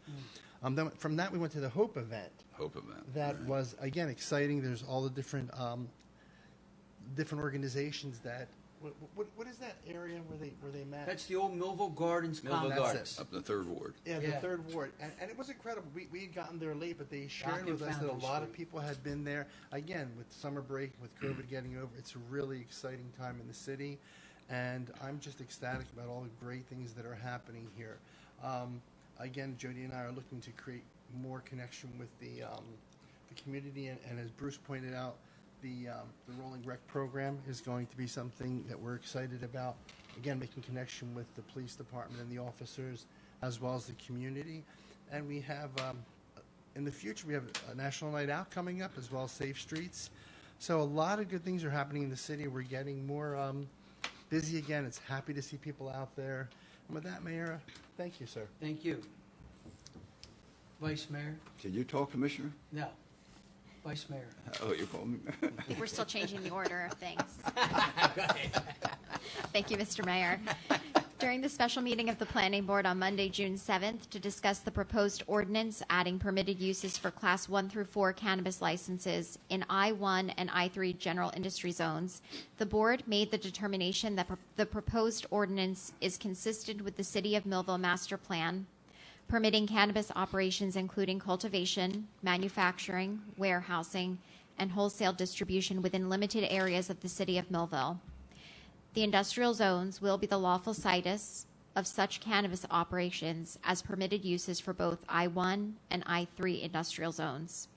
Then from that, we went to the Hope event. Hope event. That was, again, exciting. There's all the different organizations that What is that area where they met? That's the old Millville Gardens Millville complex. Gardens. Up in the third ward. Yeah, the Yeah. third ward, and it was incredible. We had gotten there late, but they shared Back in with us that a Foundry lot of Street. people had been there. Again, with summer break, with COVID getting over, it's a really exciting time in the city, and I'm just ecstatic about all the great things that are happening here. Again, Jody and I are looking to create more connection with the community, and as Bruce pointed out, the Rolling Rec program is going to be something that we're excited about. Again, making connection with the police department and the officers, as well as the community. And we have, in the future, we have a National Night Out coming up, as well as Safe Streets. So a lot of good things are happening in the city. We're getting more busy again. It's happy to see people out there. And with that, Mayor, thank you, sir. Thank you. Vice Mayor? Can you talk, Commissioner? No. Vice Mayor. Oh, you call me? I think we're still changing the order of things. Thank you, Mr. Mayor. During the special meeting of the Planning Board on Monday, June 7th, to discuss the proposed ordinance adding permitted uses for Class 1 through 4 cannabis licenses in I-1 and I-3 general industry zones, the board made the determination that the proposed ordinance is consistent with the City of Millville Master Plan, permitting cannabis operations including cultivation, manufacturing, warehousing, and wholesale distribution within limited areas of the City of Millville. The industrial zones will be the lawful situs of such cannabis operations as permitted uses for both I-1 and I-3 industrial zones.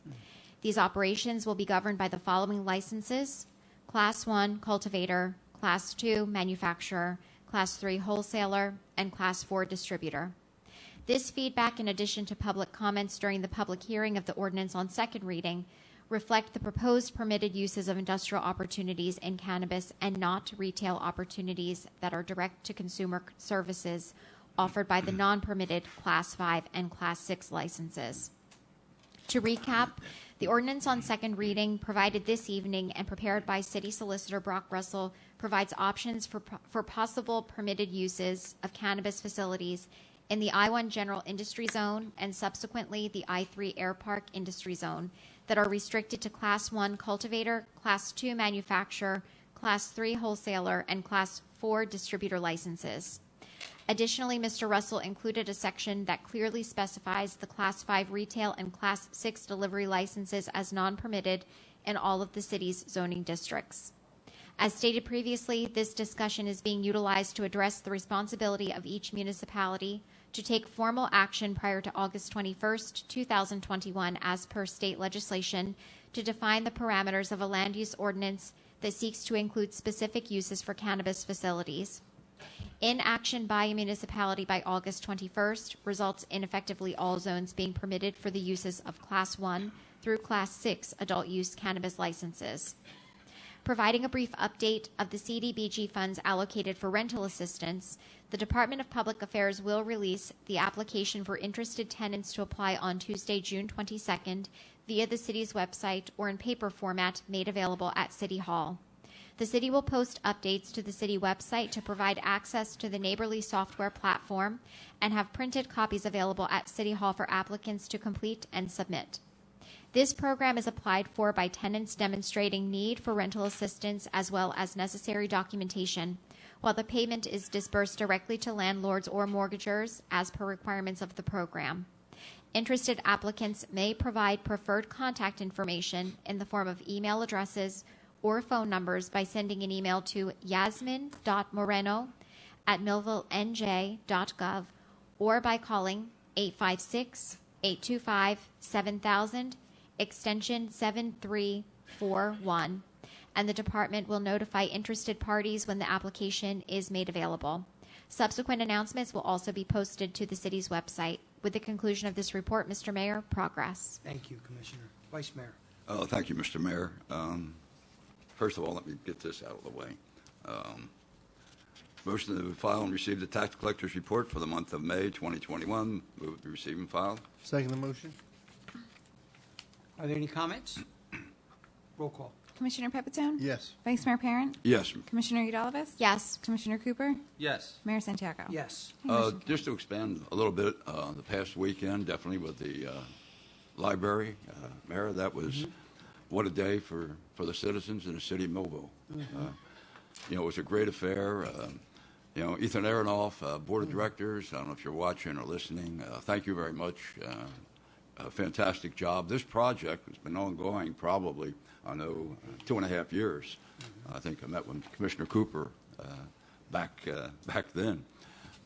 These operations will be governed by the following licenses: Class 1 cultivator, Class 2 manufacturer, Class 3 wholesaler, and Class 4 distributor. This feedback, in addition to public comments during the public hearing of the ordinance on second reading, reflect the proposed permitted uses of industrial opportunities in cannabis and not retail opportunities that are direct-to-consumer services offered by the non-permitted Class 5 and Class 6 licenses. To recap, the ordinance on second reading provided this evening and prepared by City Solicitor Brock Russell provides options for possible permitted uses of cannabis facilities in the I-1 General Industry Zone and subsequently the I-3 Air Park Industry Zone that are restricted to Class 1 cultivator, Class 2 manufacturer, Class 3 wholesaler, and Class 4 distributor licenses. Additionally, Mr. Russell included a section that clearly specifies the Class 5 retail and Class 6 delivery licenses as non-permitted in all of the city's zoning districts. As stated previously, this discussion is being utilized to address the responsibility of each municipality to take formal action prior to August 21st, 2021, as per state legislation, to define the parameters of a land use ordinance that seeks to include specific uses for cannabis facilities. Inaction by a municipality by August 21st results in effectively all zones being permitted for the uses of Class 1 through Class 6 adult use cannabis licenses. Providing a brief update of the CDBG funds allocated for rental assistance, the Department of Public Affairs will release the application for interested tenants to apply on Tuesday, June 22nd via the city's website or in paper format made available at City Hall. The city will post updates to the city website to provide access to the Neighborly software platform and have printed copies available at City Hall for applicants to complete and submit. This program is applied for by tenants demonstrating need for rental assistance as well as necessary documentation, while the payment is disbursed directly to landlords or mortgagors as per requirements of the program. Interested applicants may provide preferred contact information in the form of email addresses or phone numbers by sending an email to yasmin.moreno@millvillenj.gov or by calling 856-825-7000 extension 7341, and the department will notify interested parties when the application is made available. Subsequent announcements will also be posted to the city's website. With the conclusion of this report, Mr. Mayor, progress. Thank you, Commissioner. Vice Mayor. Thank you, Mr. Mayor. First of all, let me get this out of the way. Motion to file and receive the tax collector's report for the month of May 2021. Move to receive and file. Second the motion. Are there any comments? Roll call. Commissioner Pepitone? Yes. Vice Mayor Parent? Yes. Commissioner Udalvis? Yes. Commissioner Cooper? Yes. Mayor Santiago? Yes. Just to expand a little bit, the past weekend, definitely with the library, Mayor, that was what a day for the citizens in the city of Millville. It was a great affair. Ethan Aronoff, Board of Directors, I don't know if you're watching or listening, thank you very much. A fantastic job. This project has been ongoing probably, 2.5 years. I think I met with Commissioner Cooper back then,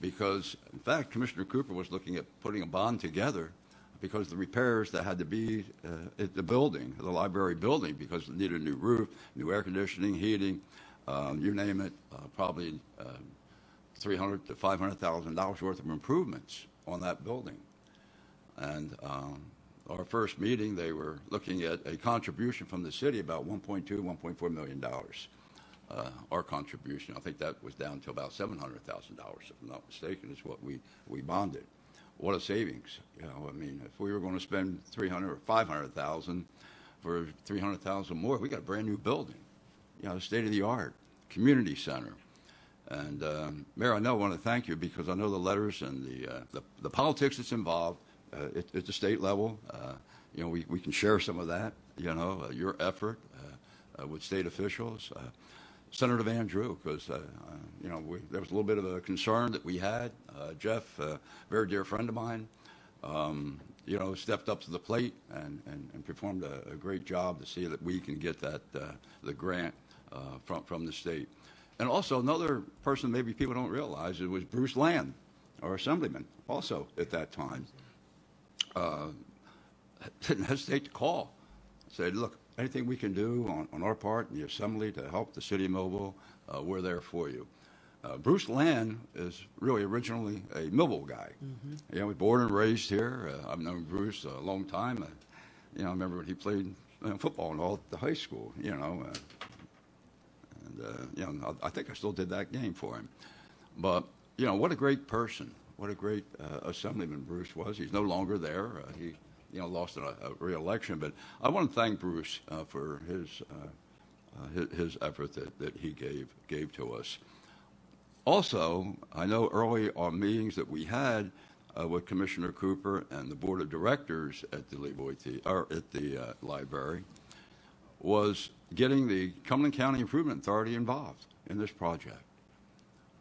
because, in fact, Commissioner Cooper was looking at putting a bond together because the repairs that had to be at the building, the library building, because it needed a new roof, new air conditioning, heating, you name it, probably $300,000 to $500,000 worth of improvements on that building. And our first meeting, they were looking at a contribution from the city, about $1.2, $1.4 million. Our contribution, I think that was down to about $700,000, if I'm not mistaken, is what we bonded. What a savings! If we were going to spend $300,000 or $500,000 for $300,000 more, we got a brand new building, state of the art community center. And Mayor, I want to thank you, because I know the letters and the politics that's involved at the state level. We can share some of that. Your effort with state officials. Senator Van Drew, because there was a little bit of a concern that we had. Jeff, very dear friend of mine, stepped up to the plate and performed a great job to see that we can get that the grant from the state. And also another person maybe people don't realize, it was Bruce Land, our assemblyman, also at that time. Didn't hesitate to call. Said, look, anything we can do on our part in the assembly to help the city of Millville, we're there for you. Bruce Land is really originally a Millville guy. He was born and raised here. I've known Bruce a long time. I remember when he played football and all at the high school, I think I still did that game for him. But, what a great person. What a great assemblyman Bruce was. He's no longer there. He lost in a re-election. But I want to thank Bruce for his effort that he gave to us. Also, I know early on meetings that we had with Commissioner Cooper and the Board of Directors at the library was getting the Cumberland County Improvement Authority involved in this project.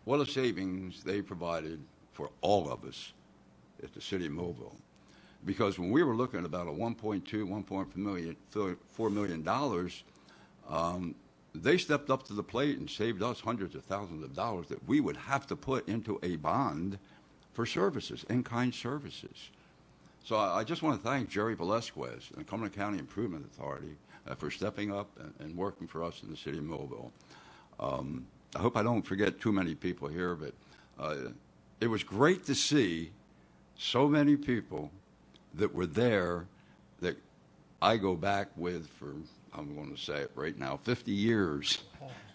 What a savings they provided for all of us at the city of Millville. Because when we were looking at about a $1.4 million, they stepped up to the plate and saved us hundreds of thousands of dollars that we would have to put into a bond for services, in-kind services. So I just want to thank Jerry Velasquez and the Cumberland County Improvement Authority for stepping up and working for us in the city of Millville. I hope I don't forget too many people here, but it was great to see so many people that were there that I go back with for, I'm going to say it right now, 50 years.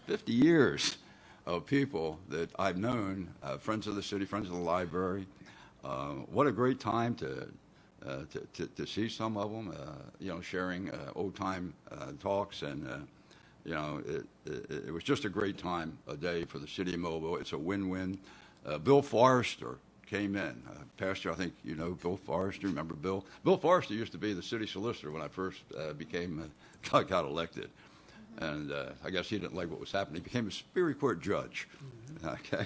50 years of people that I've known, friends of the city, friends of the library. What a great time to see some of them, sharing old-time talks. And, it was just a great time, a day for the city of Millville. It's a win-win. Bill Forrester came in. Pastor, I think you know Bill Forrester. Remember Bill? Bill Forrester used to be the city solicitor when I first got elected. And I guess he didn't like what was happening. He became a Superior Court judge. Okay.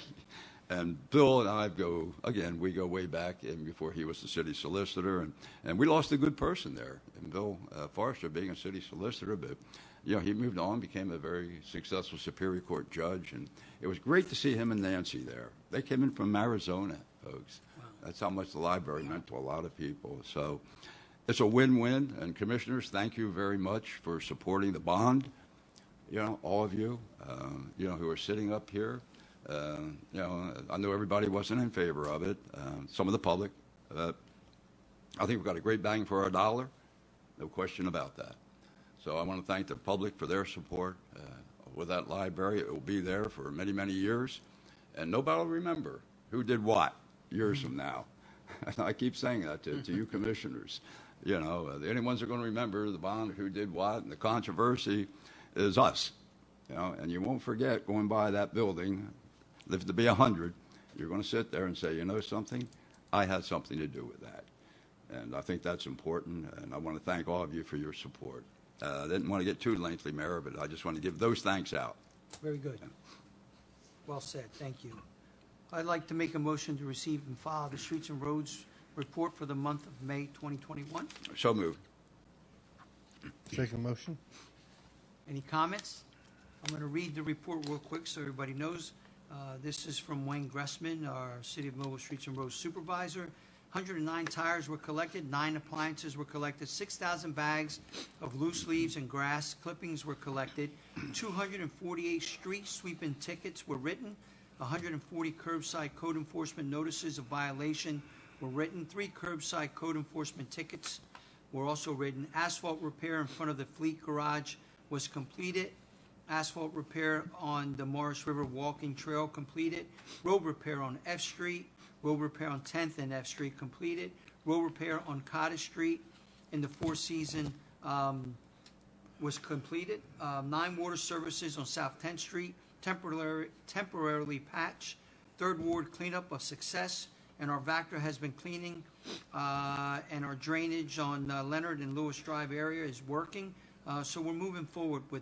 And Bill and I we go way back, even before he was the city solicitor. And we lost a good person there. And Bill Forrester being a city solicitor, but he moved on, became a very successful Superior Court judge. And it was great to see him and Nancy there. They came in from Arizona, folks. Wow. That's how much the library meant to a lot of people. So it's a win-win. And commissioners, thank you very much for supporting the bond. All of you, who are sitting up here. I know everybody wasn't in favor of it. Some of the public. I think we've got a great bang for our dollar. No question about that. So I want to thank the public for their support with that library. It will be there for many, many years. And nobody will remember who did what years from now. And I keep saying that to you commissioners. The only ones that are going to remember the bond, who did what, and the controversy is us. And you won't forget going by that building, live to be 100, you're going to sit there and say, something? I had something to do with that. And I think that's important, and I want to thank all of you for your support. I didn't want to get too lengthy, Mayor, but I just want to give those thanks out. Very good. Well said, thank you. I'd like to make a motion to receive and file the Streets and Roads report for the month of May 2021. So moved. Second motion? Any comments? I'm going to read the report real quick so everybody knows. This is from Wayne Gressman, our City of Millville Streets and Roads Supervisor. 109 tires were collected, 9 appliances were collected, 6,000 bags of loose leaves and grass clippings were collected, 248 street sweeping tickets were written, 140 curbside code enforcement notices of violation were written, 3 curbside code enforcement tickets were also written. Asphalt repair in front of the Fleet Garage was completed. Asphalt repair on the Morris River Walking Trail completed. Road repair on F Street. Road repair on 10th and F Street completed. Road repair on Cottage Street in the Four Seasons was completed. 9 water services on South 10th Street temporarily patched. 3rd Ward cleanup a success, and our Vector has been cleaning, and our drainage on Leonard and Lewis Drive area is working. So we're moving forward with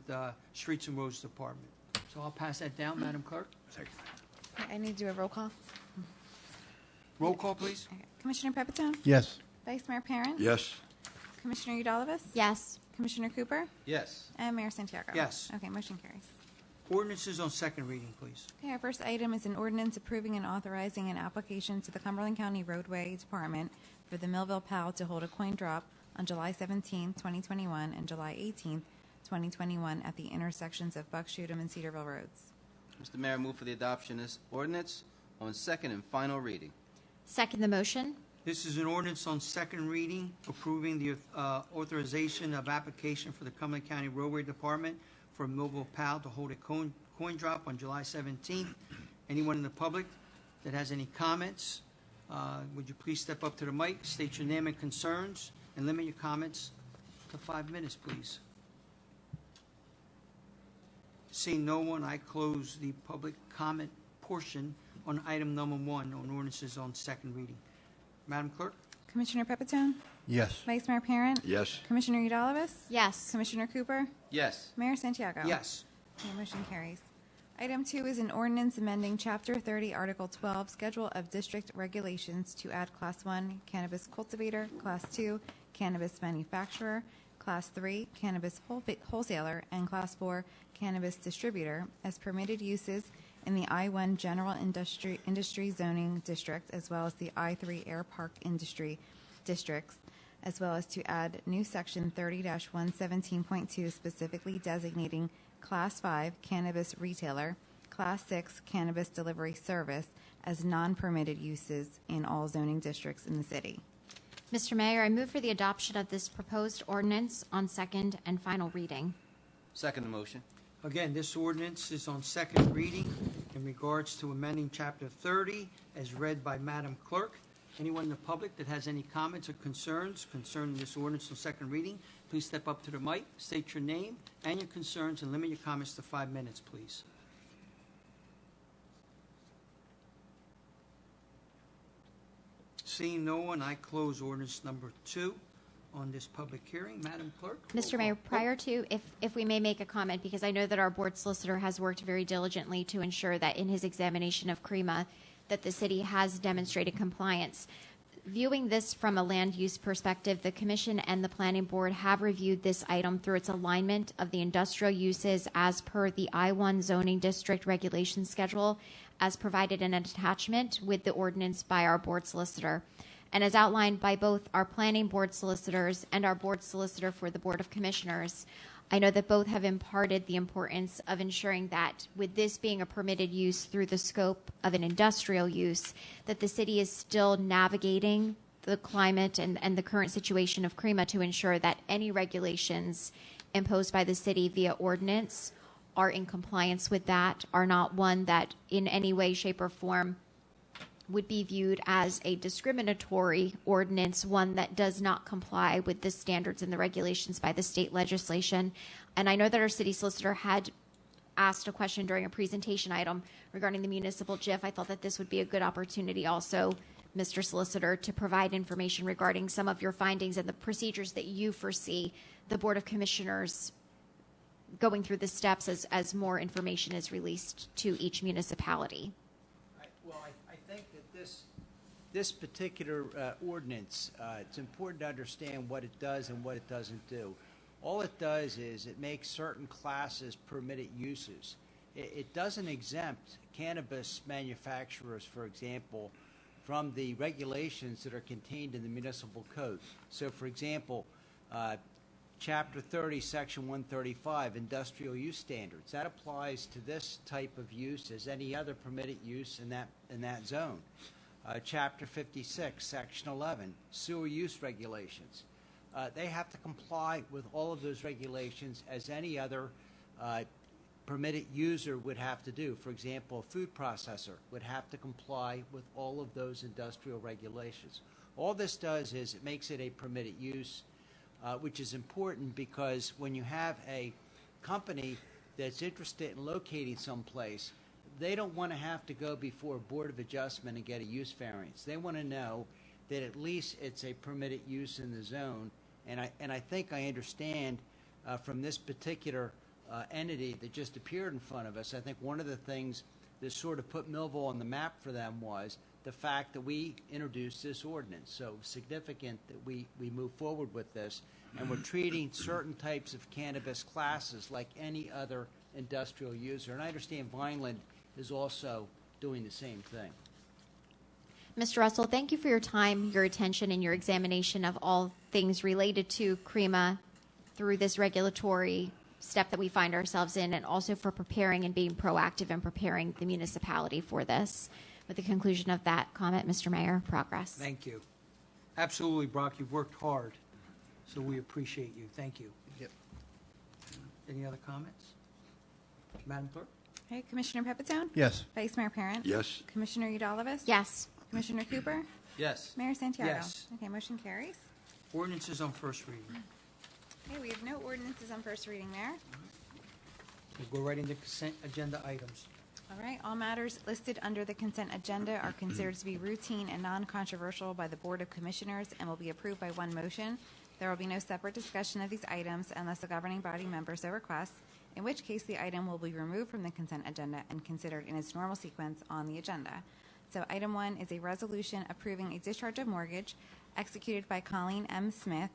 Streets and Roads Department. So I'll pass that down, Madam Clerk. Thank you. I need to do a roll call. Roll call, please. Okay. Commissioner Pepitone? Yes. Vice Mayor Parent? Yes. Commissioner Udalvis? Yes. Commissioner Cooper? Yes. And Mayor Santiago? Yes. Okay, motion carries. Ordinances on second reading, please. Okay, our first item is an ordinance approving and authorizing an application to the Cumberland County Roadway Department for the Millville PAL to hold a coin drop on July 17, 2021 and July 18, 2021 at the intersections of Buckshootum and Cedarville Roads. Mr. Mayor, I move for the adoption of this ordinance on second and final reading. Second the motion. This is an ordinance on second reading approving the authorization of application for the Cumberland County Roadway Department for Millville PAL to hold a coin drop on July 17th. Anyone in the public that has any comments, would you please step up to the mic, state your name and concerns, and limit your comments to 5 minutes, please. Seeing no one, I close the public comment portion on item number 1 on ordinances on second reading. Madam Clerk? Commissioner Pepitone? Yes. Vice Mayor Parent? Yes. Commissioner Udalvis? Yes. Commissioner Cooper? Yes. Mayor Santiago? Yes. Okay, motion carries. Item 2 is an ordinance amending Chapter 30, Article 12, Schedule of District Regulations to add Class 1 cannabis cultivator, Class 2 cannabis manufacturer, Class 3 cannabis wholesaler, and Class 4 cannabis distributor as permitted uses in the I-1 General Industry Zoning District, as well as the I-3 Air Park Industry Districts, as well as to add new Section 30-117.2 specifically designating Class 5 cannabis retailer, Class 6 cannabis delivery service as non-permitted uses in all zoning districts in the city. Mr. Mayor, I move for the adoption of this proposed ordinance on second and final reading. Second the motion. Again, this ordinance is on second reading in regards to amending Chapter 30 as read by Madam Clerk. Anyone in the public that has any comments or concerns concerning this ordinance on second reading, please step up to the mic, state your name and your concerns, and limit your comments to 5 minutes, please. Seeing no one, I close ordinance number 2 on this public hearing. Madam Clerk? Mr. Mayor, prior to, if we may make a comment, because I know that our board solicitor has worked very diligently to ensure that in his examination of CREMA, that the city has demonstrated compliance. Viewing this from a land use perspective, the Commission and the Planning Board have reviewed this item through its alignment of the industrial uses as per the I-1 zoning district regulation schedule, as provided in an attachment with the ordinance by our board solicitor. And as outlined by both our Planning Board solicitors and our board solicitor for the Board of Commissioners, I know that both have imparted the importance of ensuring that with this being a permitted use through the scope of an industrial use, that the city is still navigating the climate and the current situation of CREMA to ensure that any regulations imposed by the city via ordinance are in compliance with that, are not one that in any way, shape, or form would be viewed as a discriminatory ordinance, one that does not comply with the standards and the regulations by the state legislation. And I know that our city solicitor had asked a question during a presentation item regarding the municipal JIF. I thought that this would be a good opportunity also, Mr. Solicitor, to provide information regarding some of your findings and the procedures that you foresee the Board of Commissioners going through the steps as more information is released to each municipality. I think that this particular ordinance, it's important to understand what it does and what it doesn't do. All it does is it makes certain classes permitted uses. It doesn't exempt cannabis manufacturers, for example, from the regulations that are contained in the municipal code. So, for example, Chapter 30, Section 135, Industrial Use Standards. That applies to this type of use as any other permitted use in that zone. Chapter 56, Section 11, Sewer Use Regulations. They have to comply with all of those regulations as any other permitted user would have to do. For example, a food processor would have to comply with all of those industrial regulations. All this does is it makes it a permitted use, which is important because when you have a company that's interested in locating someplace, they don't want to have to go before a Board of Adjustment and get a use variance. They want to know that at least it's a permitted use in the zone. And I think I understand from this particular entity that just appeared in front of us, I think one of the things that sort of put Millville on the map for them was the fact that we introduced this ordinance. So significant that we move forward with this, and we're treating certain types of cannabis classes like any other industrial user. And I understand Vineland is also doing the same thing. Mr. Russell, thank you for your time, your attention, and your examination of all things related to CREMA through this regulatory step that we find ourselves in, and also for preparing and being proactive in preparing the municipality for this. With the conclusion of that comment, Mr. Mayor, progress. Thank you. Absolutely, Brock. You've worked hard, so we appreciate you. Thank you. Yep. Any other comments? Madam Clerk? Okay, Commissioner Pepitone? Yes. Vice Mayor Parent? Yes. Commissioner Udalvis? Yes. Commissioner Cooper? Yes. Mayor Santiago? Yes. Okay, motion carries. Ordinances on first reading. Okay, we have no ordinances on first reading there. We'll go right into consent agenda items. All right, all matters listed under the consent agenda are considered to be routine and non-controversial by the Board of Commissioners and will be approved by one motion. There will be no separate discussion of these items unless the governing body member so requests, in which case the item will be removed from the consent agenda and considered in its normal sequence on the agenda. So item 1 is a resolution approving a discharge of mortgage executed by Colleen M. Smith,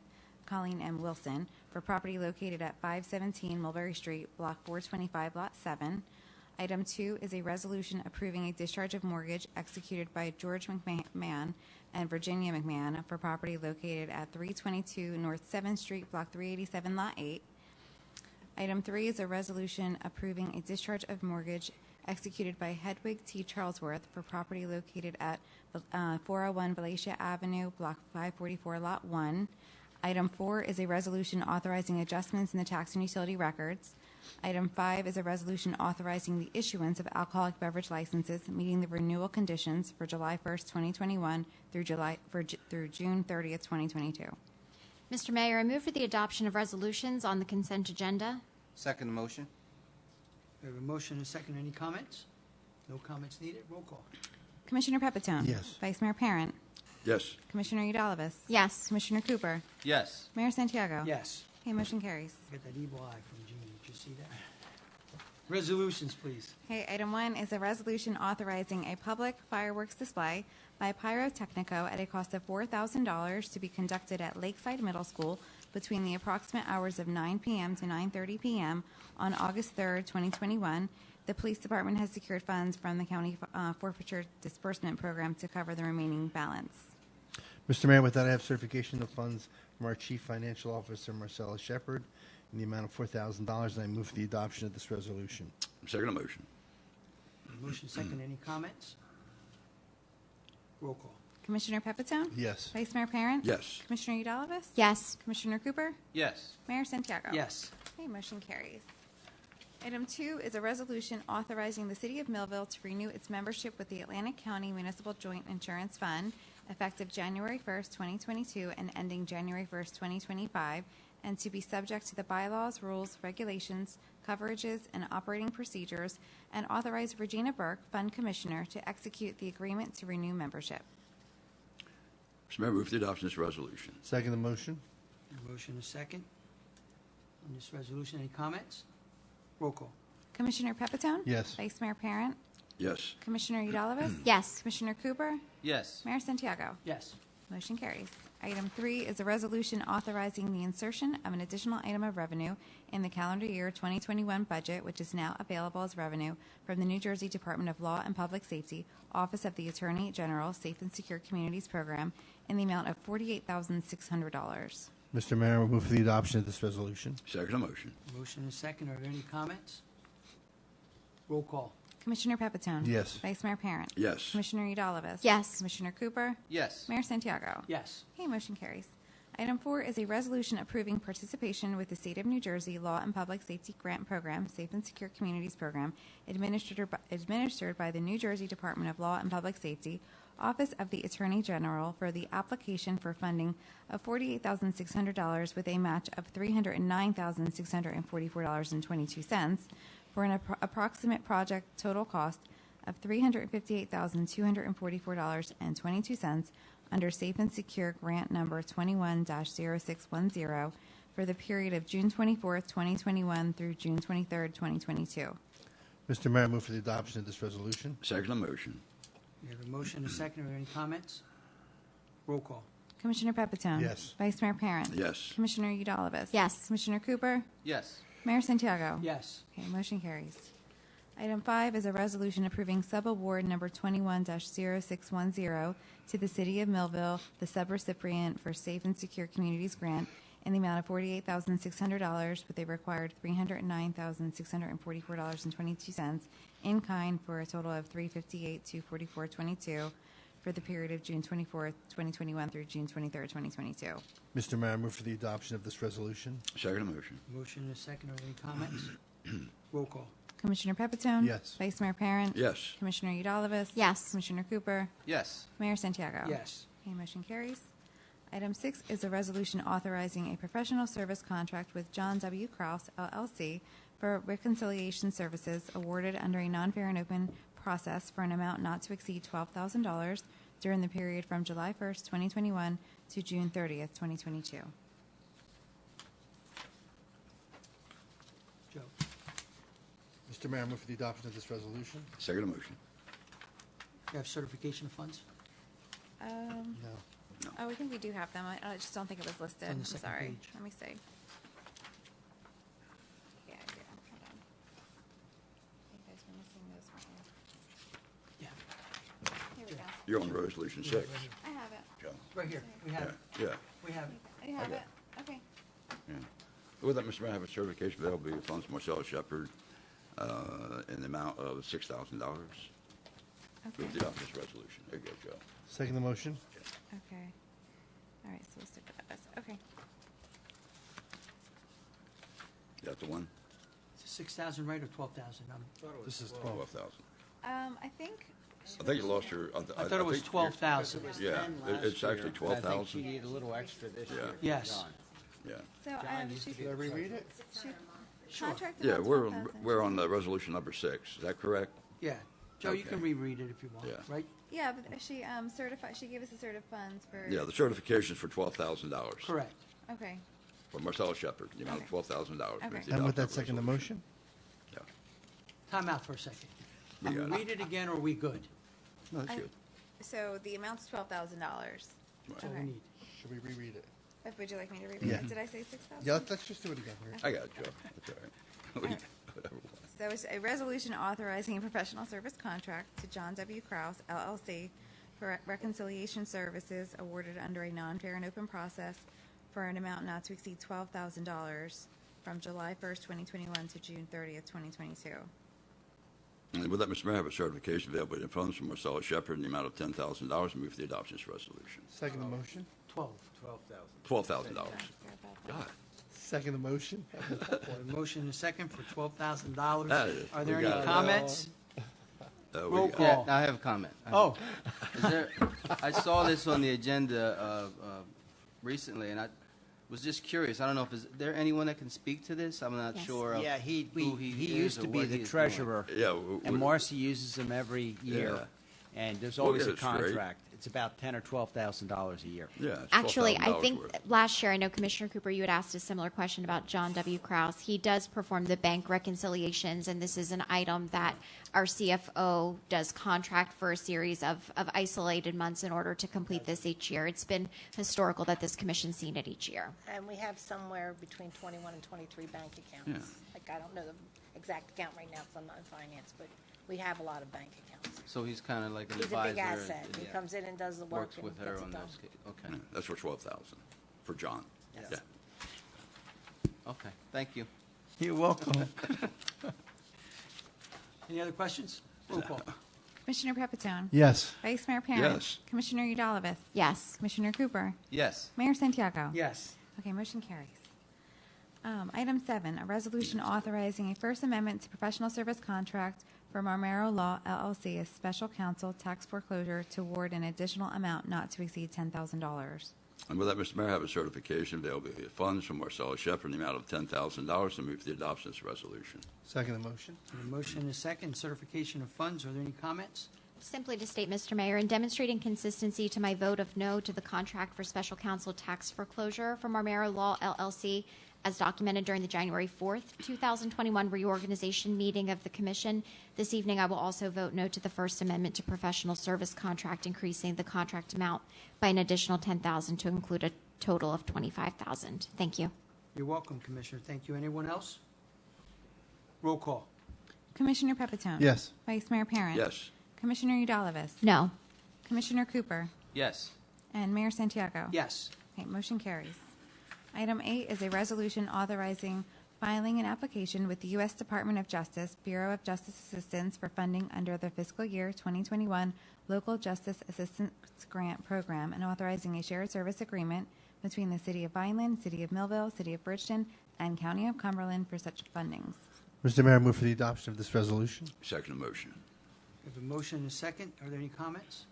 Colleen M. Wilson, for property located at 517 Mulberry Street, Block 425, Lot 7. Item 2 is a resolution approving a discharge of mortgage executed by George McMahon and Virginia McMahon for property located at 322 North 7th Street, Block 387, Lot 8. Item 3 is a resolution approving a discharge of mortgage executed by Hedwig T. Charlesworth for property located at 401 Valatia Avenue, Block 544, Lot 1. Item 4 is a resolution authorizing adjustments in the tax and utility records. Item 5 is a resolution authorizing the issuance of alcoholic beverage licenses meeting the renewal conditions for July 1st, 2021 through June 30th, 2022. Mr. Mayor, I move for the adoption of resolutions on the consent agenda. Second motion. We have a motion and a second. Any comments? No comments needed. Roll call. Commissioner Pepitone? Yes. Vice Mayor Parent? Yes. Commissioner Udalvis? Yes. Commissioner Cooper? Yes. Mayor Santiago? Yes. Okay, motion carries. Get that evil eye from Gene. Did you see that? Resolutions, please. Okay, item 1 is a resolution authorizing a public fireworks display by Pyrotechnico at a cost of $4,000 to be conducted at Lakeside Middle School between the approximate hours of 9 p.m. to 9:30 p.m. on August 3rd, 2021. The police department has secured funds from the county forfeiture disbursement program to cover the remaining balance. Mr. Mayor, with that, I have certification of funds from our Chief Financial Officer, Marcella Shepard, in the amount of $4,000, and I move for the adoption of this resolution. Second motion. Motion second. Any comments? Roll call. Commissioner Pepitone? Yes. Vice Mayor Parent? Yes. Commissioner Udalvis? Yes. Commissioner Cooper? Yes. Mayor Santiago? Yes. Okay, motion carries. Item 2 is a resolution authorizing the City of Millville to renew its membership with the Atlantic County Municipal Joint Insurance Fund effective January 1st, 2022 and ending January 1st, 2025, and to be subject to the bylaws, rules, regulations, coverages, and operating procedures, and authorize Regina Burke, Fund Commissioner, to execute the agreement to renew membership. Mr. Mayor, move for the adoption of this resolution. Second the motion. Motion is second. On this resolution, any comments? Roll call. Commissioner Pepitone? Yes. Vice Mayor Parent? Yes. Commissioner Udalvis? Yes. Commissioner Cooper? Yes. Mayor Santiago? Yes. Motion carries. Item 3 is a resolution authorizing the insertion of an additional item of revenue in the calendar year 2021 budget, which is now available as revenue from the New Jersey Department of Law and Public Safety, Office of the Attorney General, Safe and Secure Communities Program, in the amount of $48,600. Mr. Mayor, we move for the adoption of this resolution. Second motion. Motion and second. Are there any comments? Roll call. Commissioner Pepitone? Yes. Vice Mayor Parent? Yes. Commissioner Udalvis? Yes. Commissioner Cooper? Yes. Mayor Santiago? Yes. Okay, motion carries. Item 4 is a resolution approving participation with the State of New Jersey Law and Public Safety Grant Program, Safe and Secure Communities Program, administered by the New Jersey Department of Law and Public Safety, Office of the Attorney General, for the application for funding of $48,600 with a match of $309,644.22 for an approximate project total cost of $358,244.22 under Safe and Secure Grant Number 21-0610 for the period of June 24th, 2021 through June 23rd, 2022. Mr. Mayor, I move for the adoption of this resolution. Second motion. We have a motion and a second. Are there any comments? Roll call. Commissioner Pepitone? Yes. Vice Mayor Parent? Yes. Commissioner Udalvis? Yes. Commissioner Cooper? Yes. Mayor Santiago? Yes. Okay, motion carries. Item 5 is a resolution approving subaward number 21-0610 to the City of Millville, the subrecipient for Safe and Secure Communities Grant, in the amount of $48,600 with a required $309,644.22 in kind for a total of $358,244.22 for the period of June 24th, 2021 through June 23rd, 2022. Mr. Mayor, I move for the adoption of this resolution. Second motion. Motion and a second. Are there any comments? Roll call. Commissioner Pepitone? Yes. Vice Mayor Parent? Yes. Commissioner Udalvis? Yes. Commissioner Cooper? Yes. Mayor Santiago? Yes. Okay, motion carries. Item 6 is a resolution authorizing a professional service contract with John W. Kraus, LLC, for reconciliation services awarded under a non-fair and open process for an amount not to exceed $12,000 during the period from July 1st, 2021 to June 30th, 2022. Joe. Mr. Mayor, I move for the adoption of this resolution. Second motion. You have certification of funds? No. Oh, I think we do have them. I just don't think it was listed. On the I'm second sorry. page. Let me see. Yeah, I do. Hold on. You guys were missing those, weren't Yeah. you? Here we go. You're on resolution 6. I have it. John. Right here. We have it. Yeah. We have it. I have Okay. it. Okay. Yeah. With that, Mr. Mayor, I have a certification available to funds Marcella Shepherd in the amount of $6,000. Okay. Move the adoption of this resolution. There you go, Joe. Second the motion. Okay. All right, so we'll stick with that. Okay. You got the one? Is it 6,000 right or 12,000? This is 12. 12,000. I think. I think you lost your. I thought it was think 12,000. Yeah, it's actually I think 12,000. you need a little extra this Yeah. year. Yes. John. Yeah. So she's, Did I reread it? contract Yeah, about we're 12,000. we're on the resolution number 6. Is that correct? Yeah. Joe, you Okay. can reread it if you want, Yeah. right? Yeah, but she certified. She gave us a cert of funds for. Yeah, the certification is for $12,000 Correct. Okay. for Marcella Shepherd, the amount of Okay. $12,000. Okay. Move the And with adoption that of second the resolution. motion? Yeah. Time out for a second. We Can we got it. read it again, or are we good? No, that's I- good. So the amount's $12,000. That's all we Okay. need. Should we reread it? Would you like me to read Yeah. it? Did I say 6,000? Yeah, let's just do it again. I got it, Joe. That's all right. Whatever. So it's a resolution authorizing a professional service contract to John W. Kraus, LLC, for reconciliation services awarded under a non-fair and open process for an amount not to exceed $12,000 from July 1st, 2021 to June 30th, 2022. And with that, Mr. Mayor, I have a certification available in funds from Marcella Shepherd in the amount of $10,000 and move for the adoption of this resolution. Second the motion. 12,000. $12,000. Sorry about that. God. Second the motion. A motion and a second for $12,000. That is- Are there we any got it. comments? We Roll got it. call. Yeah, I have a comment. Oh, Is there, I saw this on the agenda recently, and I was just curious. I don't know if is there anyone that can speak to this. I'm not Yes. sure. Yeah, who he he is used or to be what he the is treasurer, Yeah, and Marcy uses him every year. And there's We'll always get a it straight. contract. It's about $10,000 or $12,000 a year. Yeah, it's Actually, I $12,000 think worth. last year, I know Commissioner Cooper, you had asked a similar question about John W. Kraus. He does perform the bank reconciliations, and this is an item that our CFO does contract for a series of isolated months in order to complete this each year. It's been historical that this commission's seen it each year. And we have somewhere between 21 and 23 bank accounts. Yeah. Like, I don't know the exact account right now because I'm not in finance, but we have a lot of bank accounts. So he's kind of like an He's a advisor. big asset. and He comes in and does the work works and with her gets it on done. this case. Okay. Yeah, that's for 12,000 for John. Yes. Yeah. Okay. Thank you. You're welcome. Any other questions? Roll call. Commissioner Pepitone? Yes. Vice Mayor Parent? Yes. Commissioner Udalvis? Yes. Commissioner Cooper? Yes. Mayor Santiago? Yes. Okay, motion carries. Item 7, a resolution authorizing a First Amendment to professional service contract for Marmero Law LLC as special counsel tax foreclosure to award an additional amount not to exceed $10,000. And with that, Mr. Mayor, I have a certification of availability of funds from Marcellus Shepherd in the amount of $10,000 to move for the adoption of this resolution. Second the motion. A motion and a second, certification of funds. Are there any comments? Simply to state, Mr. Mayor, in demonstrating consistency to my vote of no to the contract for special counsel tax foreclosure for Marmero Law LLC, as documented during the January 4th, 2021 reorganization meeting of the Commission, this evening I will also vote no to the First Amendment to professional service contract, increasing the contract amount by an additional $10,000 to include a total of $25,000. Thank you. You're welcome, Commissioner. Thank you. Anyone else? Roll call. Commissioner Pepitone? Yes. Vice Mayor Parent? Yes. Commissioner Udalvis? No. Commissioner Cooper? Yes. And Mayor Santiago? Yes. Okay, motion carries. Item 8 is a resolution authorizing filing an application with the U.S. Department of Justice, Bureau of Justice Assistance for funding under the fiscal year 2021 Local Justice Assistance Grant Program and authorizing a shared service agreement between the City of Vineland, City of Millville, City of Bridgeton, and County of Cumberland for such fundings. Mr. Mayor, I move for the adoption of this resolution. Second motion. We have a motion and a second. Are there any comments?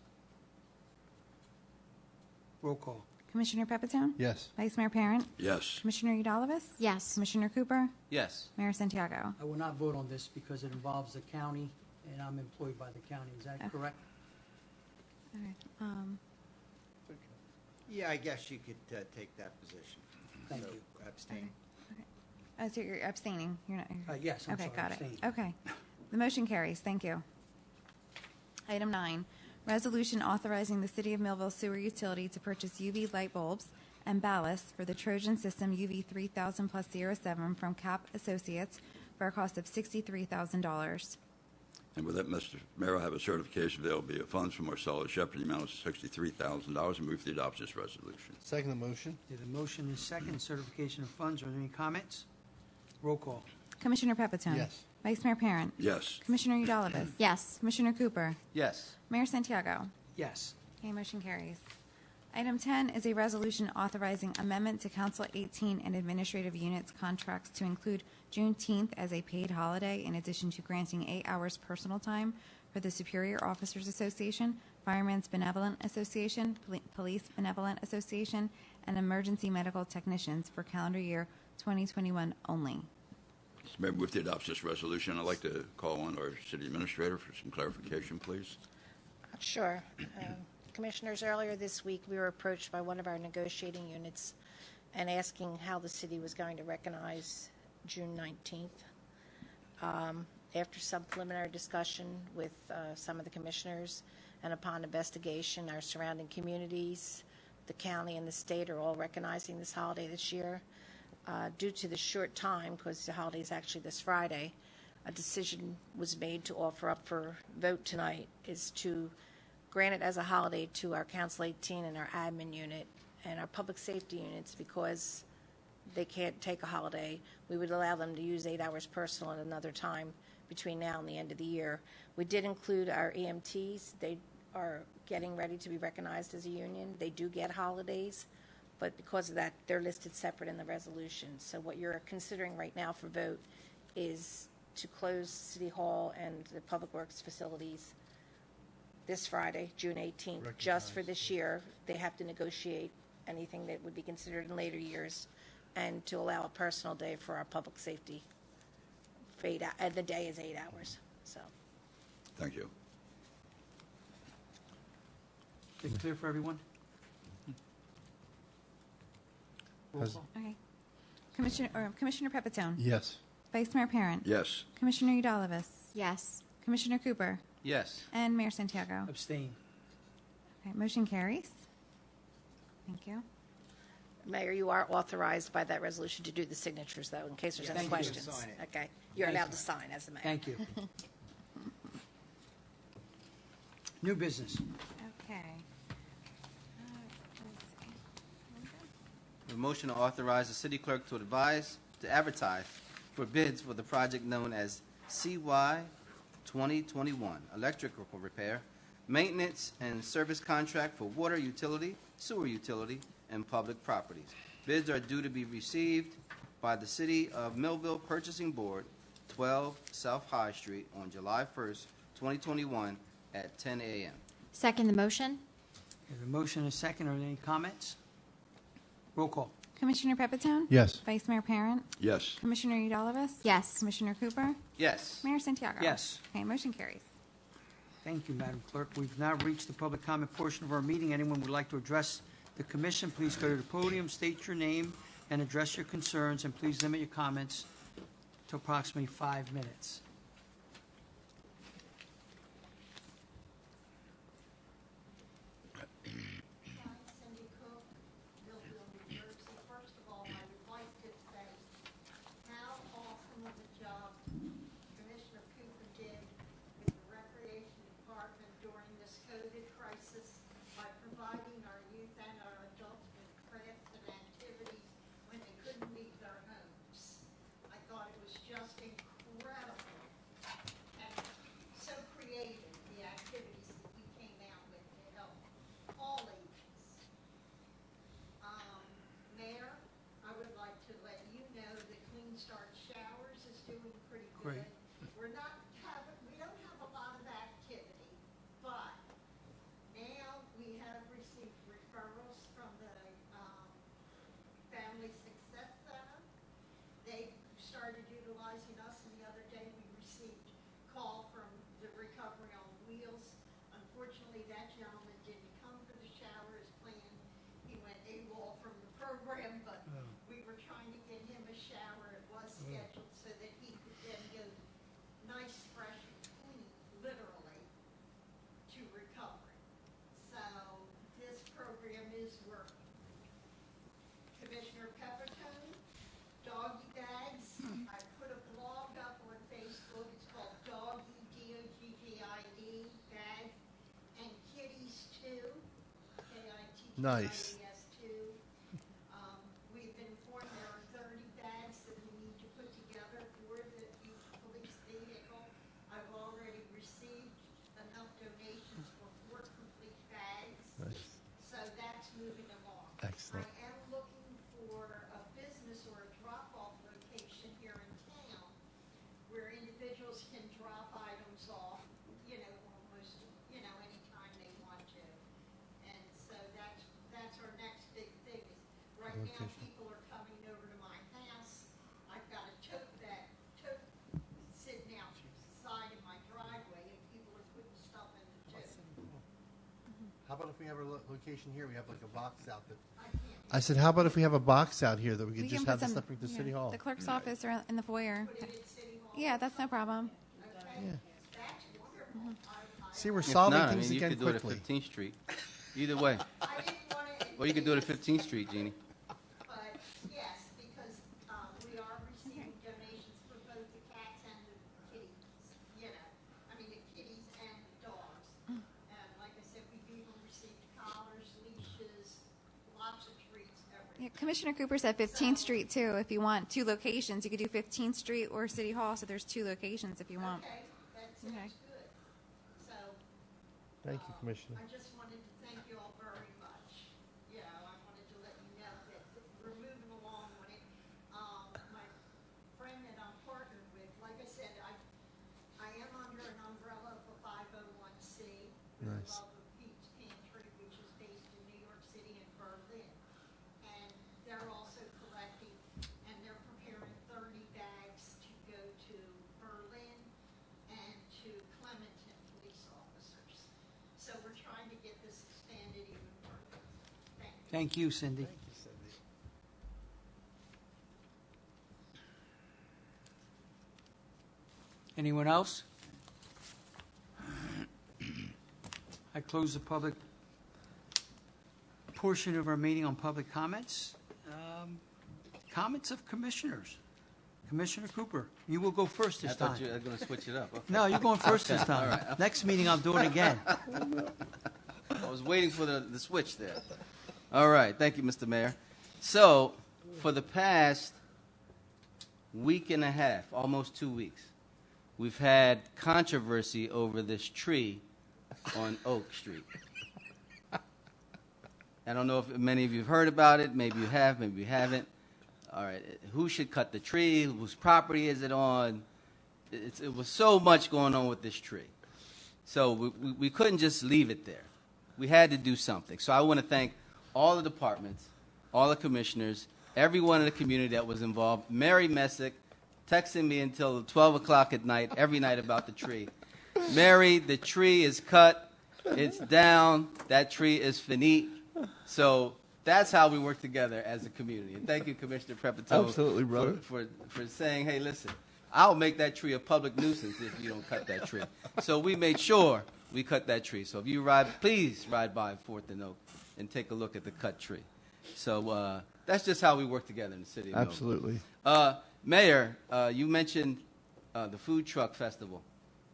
Roll call. Commissioner Pepitone? Yes. Vice Mayor Parent? Yes. Commissioner Udalvis? Yes. Commissioner Cooper? Yes. Mayor Santiago? I will not vote on this because it involves the county, and I'm employed by the county. Is that Okay. correct? All right. Yeah, I guess you could take that position. Thank So, you. Abstain. So you're abstaining? You're not? Yes, I'm Okay, sorry, got abstaining. it. Okay. The motion carries. Thank you. Item 9, resolution authorizing the City of Millville Sewer Utility to purchase UV light bulbs and ballast for the Trojan System UV 3000+07 from CAP Associates for a cost of $63,000. And with that, Mr. Mayor, I have a certification of availability of funds from Marcellus Shepherd in the amount of $63,000 and move for the adoption of this resolution. Second the motion. We have a motion and a second, certification of funds. Are there any comments? Roll call. Commissioner Pepitone? Yes. Vice Mayor Parent? Yes. Commissioner Udalvis? Yes. Commissioner Cooper? Yes. Mayor Santiago? Yes. Okay, motion carries. Item 10 is a resolution authorizing amendment to Council 18 and administrative units contracts to include Juneteenth as a paid holiday in addition to granting 8 hours personal time for the Superior Officers Association, Firemen's Benevolent Association, Police Benevolent Association, and Emergency Medical Technicians for calendar year 2021 only. Mr. Mayor, with the adoption of this resolution, I'd like to call on our city administrator for some clarification, please. Sure. Commissioners, earlier this week, we were approached by one of our negotiating units and asking how the city was going to recognize June 19th. After some preliminary discussion with some of the commissioners and upon investigation, our surrounding communities, the county and the state are all recognizing this holiday this year. Due to the short time, because the holiday is actually this Friday, a decision was made to offer up for vote tonight is to grant it as a holiday to our Council 18 and our admin unit and our public safety units because they can't take a holiday. We would allow them to use 8 hours personal at another time between now and the end of the year. We did include our EMTs. They are getting ready to be recognized as a union. They do get holidays, but because of that, they're listed separate in the resolution. So what you're considering right now for vote is to close City Hall and the Public Works facilities this Friday, June 18th, just for this year. They have to negotiate anything that would be considered in later years and to allow a personal day for our public safety. And the day is 8 hours. So Thank you. Is it clear for everyone? Roll Pres- call. Okay. Commissioner Pepitone? Yes. Vice Mayor Parent? Yes. Commissioner Udalvis? Yes. Commissioner Cooper? Yes. And Mayor Santiago? Abstain. Okay, motion carries. Thank you. Mayor, you are authorized by that resolution to do the signatures, though, in case there's Yes, any thank you. questions. Sign it. Okay. You're Thank allowed you. to sign as the mayor. Thank you. New business. Okay. A motion to authorize the city clerk to advertise for bids for the project known as CY 2021 electrical repair, maintenance, and service contract for water utility, sewer utility, and public properties. Bids are due to be received by the City of Millville Purchasing Board, 12 South High Street, on July 1st, 2021, at 10 a.m. Second the motion? There's a motion and a second. Are there any comments? Roll call. Commissioner Pepitone? Yes. Vice Mayor Parent? Yes. Commissioner Udalvis? Yes. Commissioner Cooper? Yes. Mayor Santiago? Yes. Okay, motion carries. Thank you, Madam Clerk. We've now reached the public comment portion of our meeting. Anyone would like to address the commission, please go to the podium, state your name, and address your concerns, and please limit your comments to approximately 5 minutes. Cindy Cook, Millville, New Jersey. First of all, I would like to say how awesome of a job Commissioner Cooper did with the Recreation Department during this COVID crisis by providing our youth and our adults with crafts and activities when they couldn't leave their homes. I thought it was just incredible and so creative, the activities that you came out with to help all ages. Mayor, I would like to let you know that Clean Start Showers is doing pretty good. Great. We don't have a lot of activity, but now we have received referrals from the Family Success Center. They started utilizing us, and the other day we received a call from the Recovery on Wheels. Unfortunately, that gentleman didn't come for the shower as planned. He went AWOL from the program, but we were trying to get him a shower. It was scheduled so that he could then go nice, fresh, and clean, literally, to recovery. So this program is working. Commissioner Pepitone, doggy bags. I put a blog up on Facebook. It's called Doggy, D-O-G-G-I-E, bags, and kitties too, K-I-T-T-I-E-S Nice. too. We've been informed there are 30 bags that we need to put together for each police vehicle. I've already received enough donations for 4 complete bags. Nice. So that's moving along. Excellent. I am looking for a business or a drop-off location here in town where individuals can drop items off, almost, anytime they want to. And so that's our next big thing is, right now, Location. people are coming over to my house. I've got a tote sitting outside in my driveway, and people are putting stuff in the tote. How about if we have a location here, we have like a box out that, I can't I said, how about if we have a box out here that we could We just can have put the some- stuff bring to yeah, City Hall? The clerk's office or in the foyer. put it in City Hall. Yeah, that's no problem. Okay? Yeah. That's wonderful. See, we're If solving not, things you again could do it quickly. at 15th Street. Either way. I didn't want to. Or you could do it at 15th Street, Jeannie. But yes, because we are receiving donations for both the cats and the kitties. The kitties and the dogs. And like I said, we've even received collars, leashes, lots of treats, everything. Yeah, Commissioner Cooper said 15th Street too. If you want 2 locations, you could do 15th Street or City Hall. So there's 2 locations if you want. Okay, that Okay. sounds good. So. Thank you, Commissioner. I just wanted to thank you all very much. I wanted to let you know that we're moving along on it. My friend that I'm partnered with, like I said, I am under an umbrella of a 501c, for the Nice. Love of Pete's Pantry, which is based in New York City and Berlin. And they're also collecting, and they're preparing 30 bags to go to Berlin and to Clementon police officers. So we're trying to get this expanded Thank you, Cindy. Anyone else? I close the public portion of our meeting on public comments. Comments of commissioners. Commissioner Cooper, you will go first I this thought time. you were going to switch it up. Okay. No, you're going first this Okay, time. all right. Next meeting, I'll do it again. I was waiting for the switch there. All right. Thank you, Mr. Mayor. So, for the past week and a half, almost 2 weeks, we've had controversy over this tree on Oak Street. I don't know if many of you have heard about it. Maybe you have, maybe you haven't. All right. Who should cut the tree? Whose property is it on? It was so much going on with this tree. So we couldn't just leave it there. We had to do something. So I want to thank all the departments, all the commissioners, everyone in the community that was involved. Mary Messick texting me until 12 o'clock at night, every night about the tree. Mary, the tree is cut. It's down. That tree is finite. So that's how we work together as a community. And thank you, Commissioner Prepatone, Absolutely, brother. for saying, hey, listen, I'll make that tree a public nuisance if you don't cut that tree. So we made sure we cut that tree. So if you please ride by 4th and Oak and take a look at the cut tree. So that's just how we work together in the city of Millville. Absolutely. Mayor, you mentioned the food truck festival.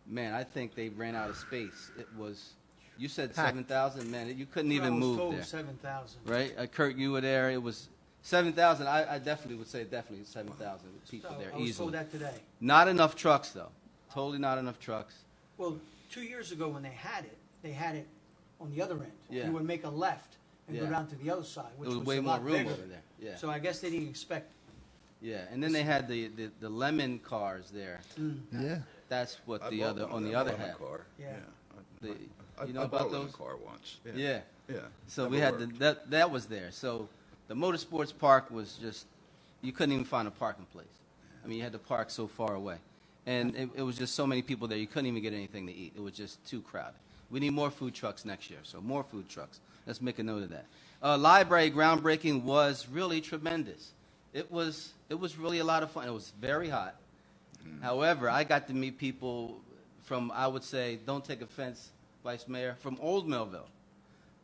Man, I think they ran out of space. It was, you said 7,000. Man, you couldn't even move there. 7,000. Right? Kurt, you were there. It was 7,000. I definitely would say 7,000 people there I was easily. told that today. Not enough trucks, though. Totally not enough trucks. Well, 2 years ago when they had it on the other end. Yeah. You would make a left and go Yeah. down to the other side, which There was way a more lot room bigger. over there. Yeah. So I guess they didn't expect. Yeah, and then they had the lemon cars there. Yeah. That's what I the bought other one on of the them, other lemon hand. car. Yeah. The, I you know bought about a lemon those? car once. Yeah. Yeah. So Never we had worked. that was there. So the motorsports park was just, you couldn't even find a parking place. I mean, you had to park so far away. And it was just so many people there, you couldn't even get anything to eat. It was just too crowded. We need more food trucks next year, so more food trucks. Let's make a note of that. Library groundbreaking was really tremendous. It was really a lot of fun. It was very hot. However, I got to meet people from, I would say, don't take offense, Vice Mayor, from old Millville,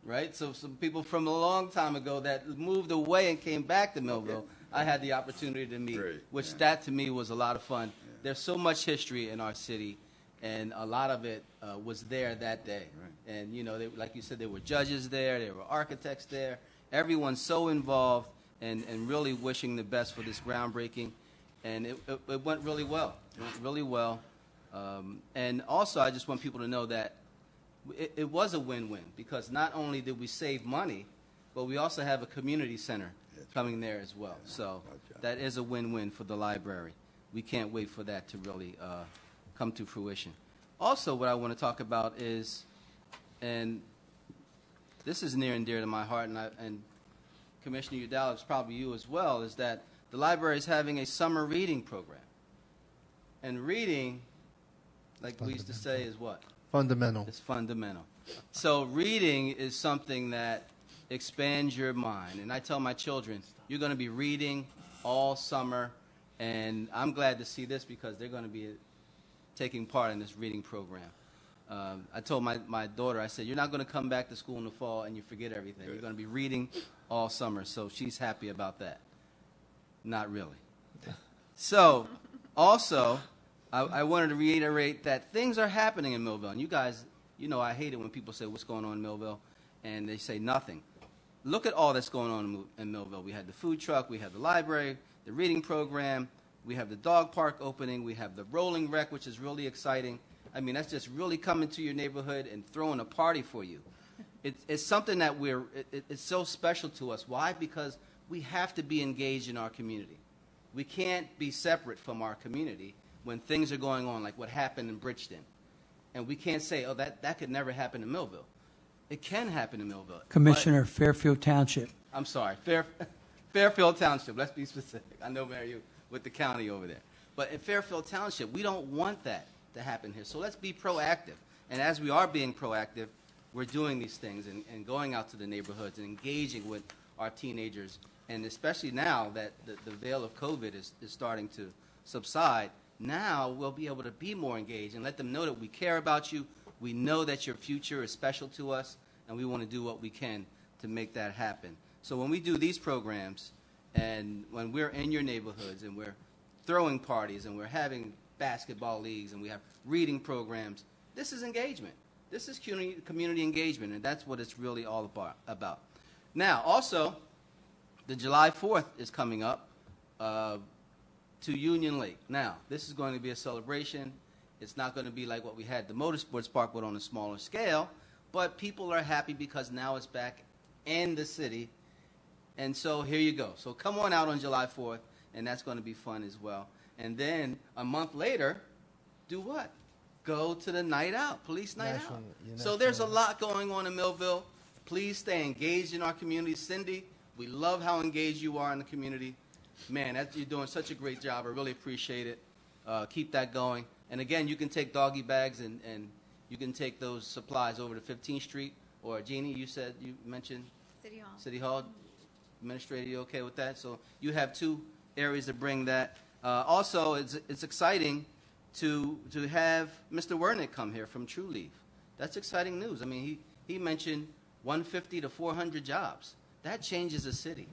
right? So some people from a long time ago that moved away and came back to Millville, I had the opportunity to meet, Great, which yeah. that to me was a lot of fun. There's so much history in our city, and a lot of it was there that day. Right. And, you know, like you said, there were judges there, there were architects there. Everyone's so involved and really wishing the best for this groundbreaking. And it went really well. It went really well. And also, I just want people to know that it was a win-win, because not only did we save money, but we also have a community center coming there as well. So that is a win-win for the library. We can't wait for that to really come to fruition. Also, what I want to talk about is, and this is near and dear to my heart, and Commissioner Udall, it's probably you as well, is that the library is having a summer reading program. And reading, like we used to say, is what? Fundamental. It's fundamental. So reading is something that expands your mind. And I tell my children, you're going to be reading all summer. And I'm glad to see this because they're going to be taking part in this reading program. I told my daughter, I said, you're not going to come back to school in the fall and you forget everything. You're going to be reading all summer. So she's happy about that. Not really. So also, I wanted to reiterate that things are happening in Millville. And you guys, you know, I hate it when people say, what's going on in Millville? And they say nothing. Look at all that's going on in Millville. We had the food truck. We have the library, the reading program. We have the dog park opening. We have the rolling wreck, which is really exciting. I mean, that's just really coming to your neighborhood and throwing a party for you. It's something that it's so special to us. Why? Because we have to be engaged in our community. We can't be separate from our community when things are going on, like what happened in Bridgeton. And we can't say, oh, that could never happen in Millville. It can happen in Millville. Commissioner, Fairfield Township. I'm sorry, Fairfield Township. Let's be specific. I know, Mayor, you with the county over there. But in Fairfield Township, we don't want that to happen here. So let's be proactive. And as we are being proactive, we're doing these things and going out to the neighborhoods and engaging with our teenagers. And especially now that the veil of COVID is starting to subside, now we'll be able to be more engaged and let them know that we care about you. We know that your future is special to us, and we want to do what we can to make that happen. So when we do these programs, and when we're in your neighborhoods, and we're throwing parties, and we're having basketball leagues, and we have reading programs, this is engagement. This is community engagement, and that's what it's really all about. Now, also, the July 4th is coming up to Union Lake. Now, this is going to be a celebration. It's not going to be like what we had the Motorsports Park, but on a smaller scale. But people are happy because now it's back in the city. And so here you go. So come on out on July 4th, and that's going to be fun as well. And then a month later, do what? Go to the night out, police night out. So there's a lot going on in Millville. Please stay engaged in our community. Cindy, we love how engaged you are in the community. Man, you're doing such a great job. I really appreciate it. Keep that going. And again, you can take doggy bags and you can take those supplies over to 15th Street. Or Jeannie, you mentioned City Hall. City Hall. Administrator, you okay with that? So you have two areas to bring that. Also, it's exciting to have Mr. Wernick come here from True Leaf. That's exciting news. I mean, he mentioned 150 to 400 jobs. That changes a city.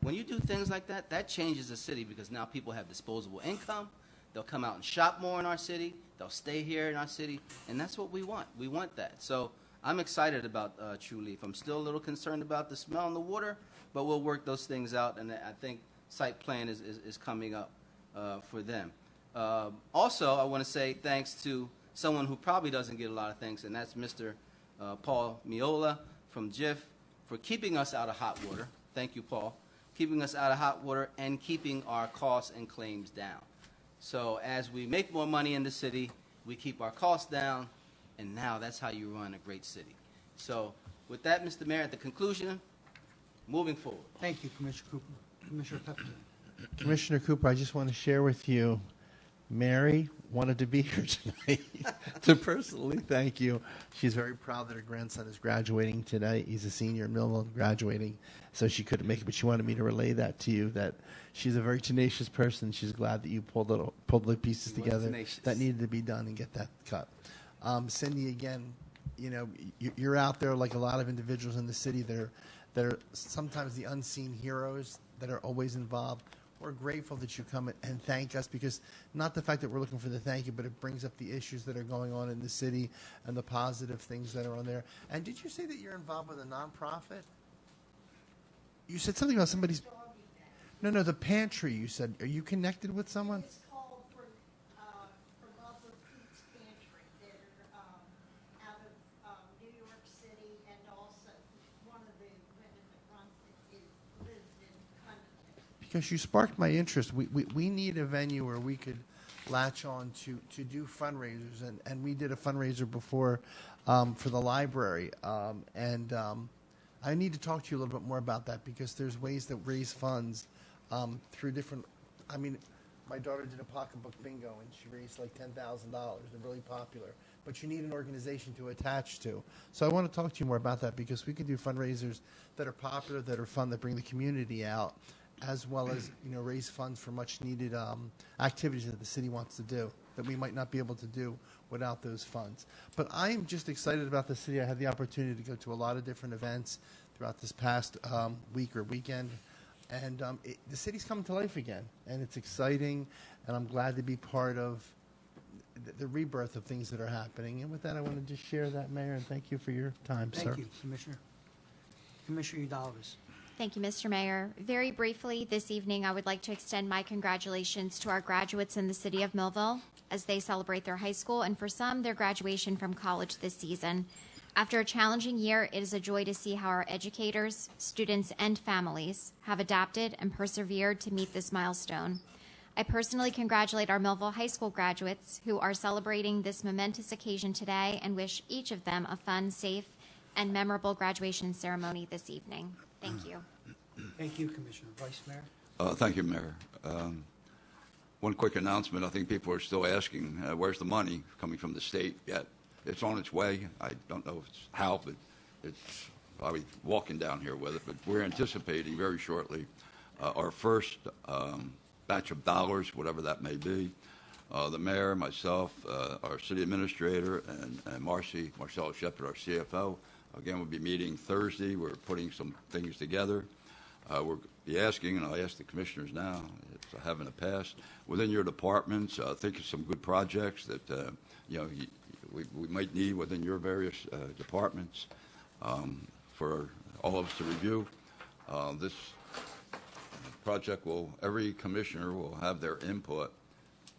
When you do things like that, that changes a city because now people have disposable income. They'll come out and shop more in our city. They'll stay here in our city, and that's what we want. We want that. So I'm excited about True Leaf. I'm still a little concerned about the smell in the water, but we'll work those things out, and I think site plan is coming up for them. Also, I want to say thanks to someone who probably doesn't get a lot of thanks, and that's Mr. Paul Miola from JIF for keeping us out of hot water. Thank you, Paul. Keeping us out of hot water and keeping our costs and claims down. So as we make more money in the city, we keep our costs down, and now that's how you run a great city. So with that, Mr. Mayor, at the conclusion, moving forward. Thank you, Commissioner Cooper. Commissioner Pepperton. Commissioner Cooper, I just want to share with you, Mary wanted to be here tonight to personally thank you. She's very proud that her grandson is graduating today. He's a senior in Millville, graduating, so she couldn't make it, but she wanted me to relay that to you, that she's a very tenacious person. She's glad that you pulled the pieces together that needed to be done and get that cut. Cindy, again, you know, you're out there like a lot of individuals in the city that are sometimes the unseen heroes that are always involved. We're grateful that you come and thank us, because not the fact that we're looking for the thank you, but it brings up the issues that are going on in the city and the positive things that are on there. And did you say that you're involved with a nonprofit? You said something about somebody's... No, the pantry, you said. Are you connected with someone? It's called For Love of Pete's Pantry. They're out of New York City, and also one of the women that runs it lives in Huntington. Because you sparked my interest. We need a venue where we could latch on to do fundraisers, and we did a fundraiser before for the library, and I need to talk to you a little bit more about that, because there's ways that raise funds through different. I mean, my daughter did a pocketbook bingo, and she raised like $10,000. They're really popular, but you need an organization to attach to. So I want to talk to you more about that, because we can do fundraisers that are popular, that are fun, that bring the community out, as well as, you know, raise funds for much needed activities that the city wants to do that we might not be able to do without those funds. But I'm just excited about the city. I had the opportunity to go to a lot of different events throughout this past week or weekend, and the city's coming to life again, and it's exciting, and I'm glad to be part of the rebirth of things that are happening. And with that, I want to just share that, Mayor, and thank you for your time, sir. Thank you, Commissioner. Commissioner Udalvis. Thank you, Mr. Mayor. Very briefly, this evening, I would like to extend my congratulations to our graduates in the city of Millville as they celebrate their high school, and for some, their graduation from college this season. After a challenging year, it is a joy to see how our educators, students, and families have adapted and persevered to meet this milestone. I personally congratulate our Millville High School graduates who are celebrating this momentous occasion today, and wish each of them a fun, safe, and memorable graduation ceremony this evening. Thank you. Thank you, Commissioner. Vice Mayor. Thank you, Mayor. One quick announcement. I think people are still asking, where's the money coming from the state yet? It's on its way. I don't know if it's how, but it's probably walking down here with it, but we're anticipating very shortly our first batch of dollars, whatever that may be. The mayor, myself, our city administrator, and Marcella Shepard, our CFO. Again, we'll be meeting Thursday. We're putting some things together. We'll be asking, and I'll ask the commissioners now, if I haven't in the past, within your departments, think of some good projects that we might need within your various departments for all of us to review. This project every commissioner will have their input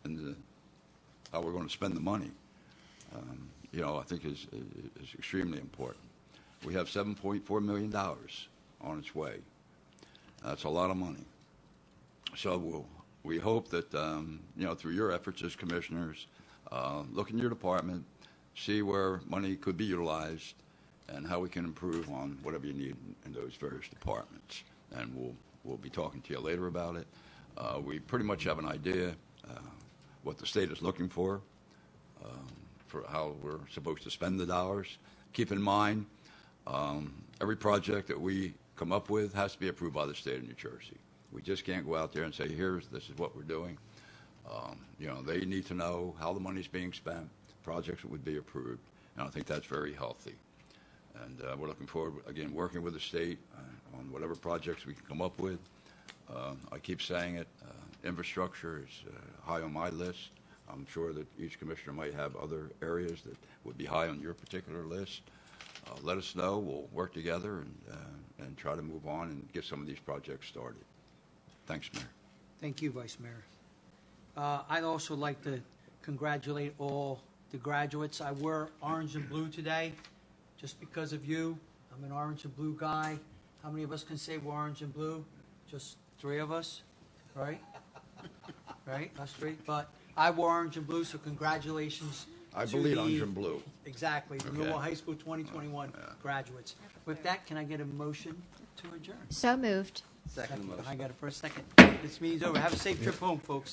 into how we're going to spend the money. I think is extremely important. We have $7.4 million on its way. That's a lot of money. So we hope that, through your efforts as commissioners, look in your department, see where money could be utilized, and how we can improve on whatever you need in those various departments. And we'll be talking to you later about it. We pretty much have an idea what the state is looking for how we're supposed to spend the dollars. Keep in mind, every project that we come up with has to be approved by the state of New Jersey. We just can't go out there and say, this is what we're doing. They need to know how the money's being spent, projects that would be approved, and I think that's very healthy. And we're looking forward, again, working with the state on whatever projects we can come up with. I keep saying it, infrastructure is high on my list. I'm sure that each commissioner might have other areas that would be high on your particular list. Let us know. We'll work together and try to move on and get some of these projects started. Thanks, Mayor. Thank you, Vice Mayor. I'd also like to congratulate all the graduates. I wore orange and blue today just because of you. I'm an orange and blue guy. How many of us can say we're orange and blue? Just 3 of us, right? Right, us 3. But I wore orange and blue, so congratulations. I believe orange and blue. Exactly. Okay. Millville High School 2021 graduates. With that, can I get a motion to adjourn? So moved. Second motion. I got a first, second. This meeting's over. Have a safe trip home, folks.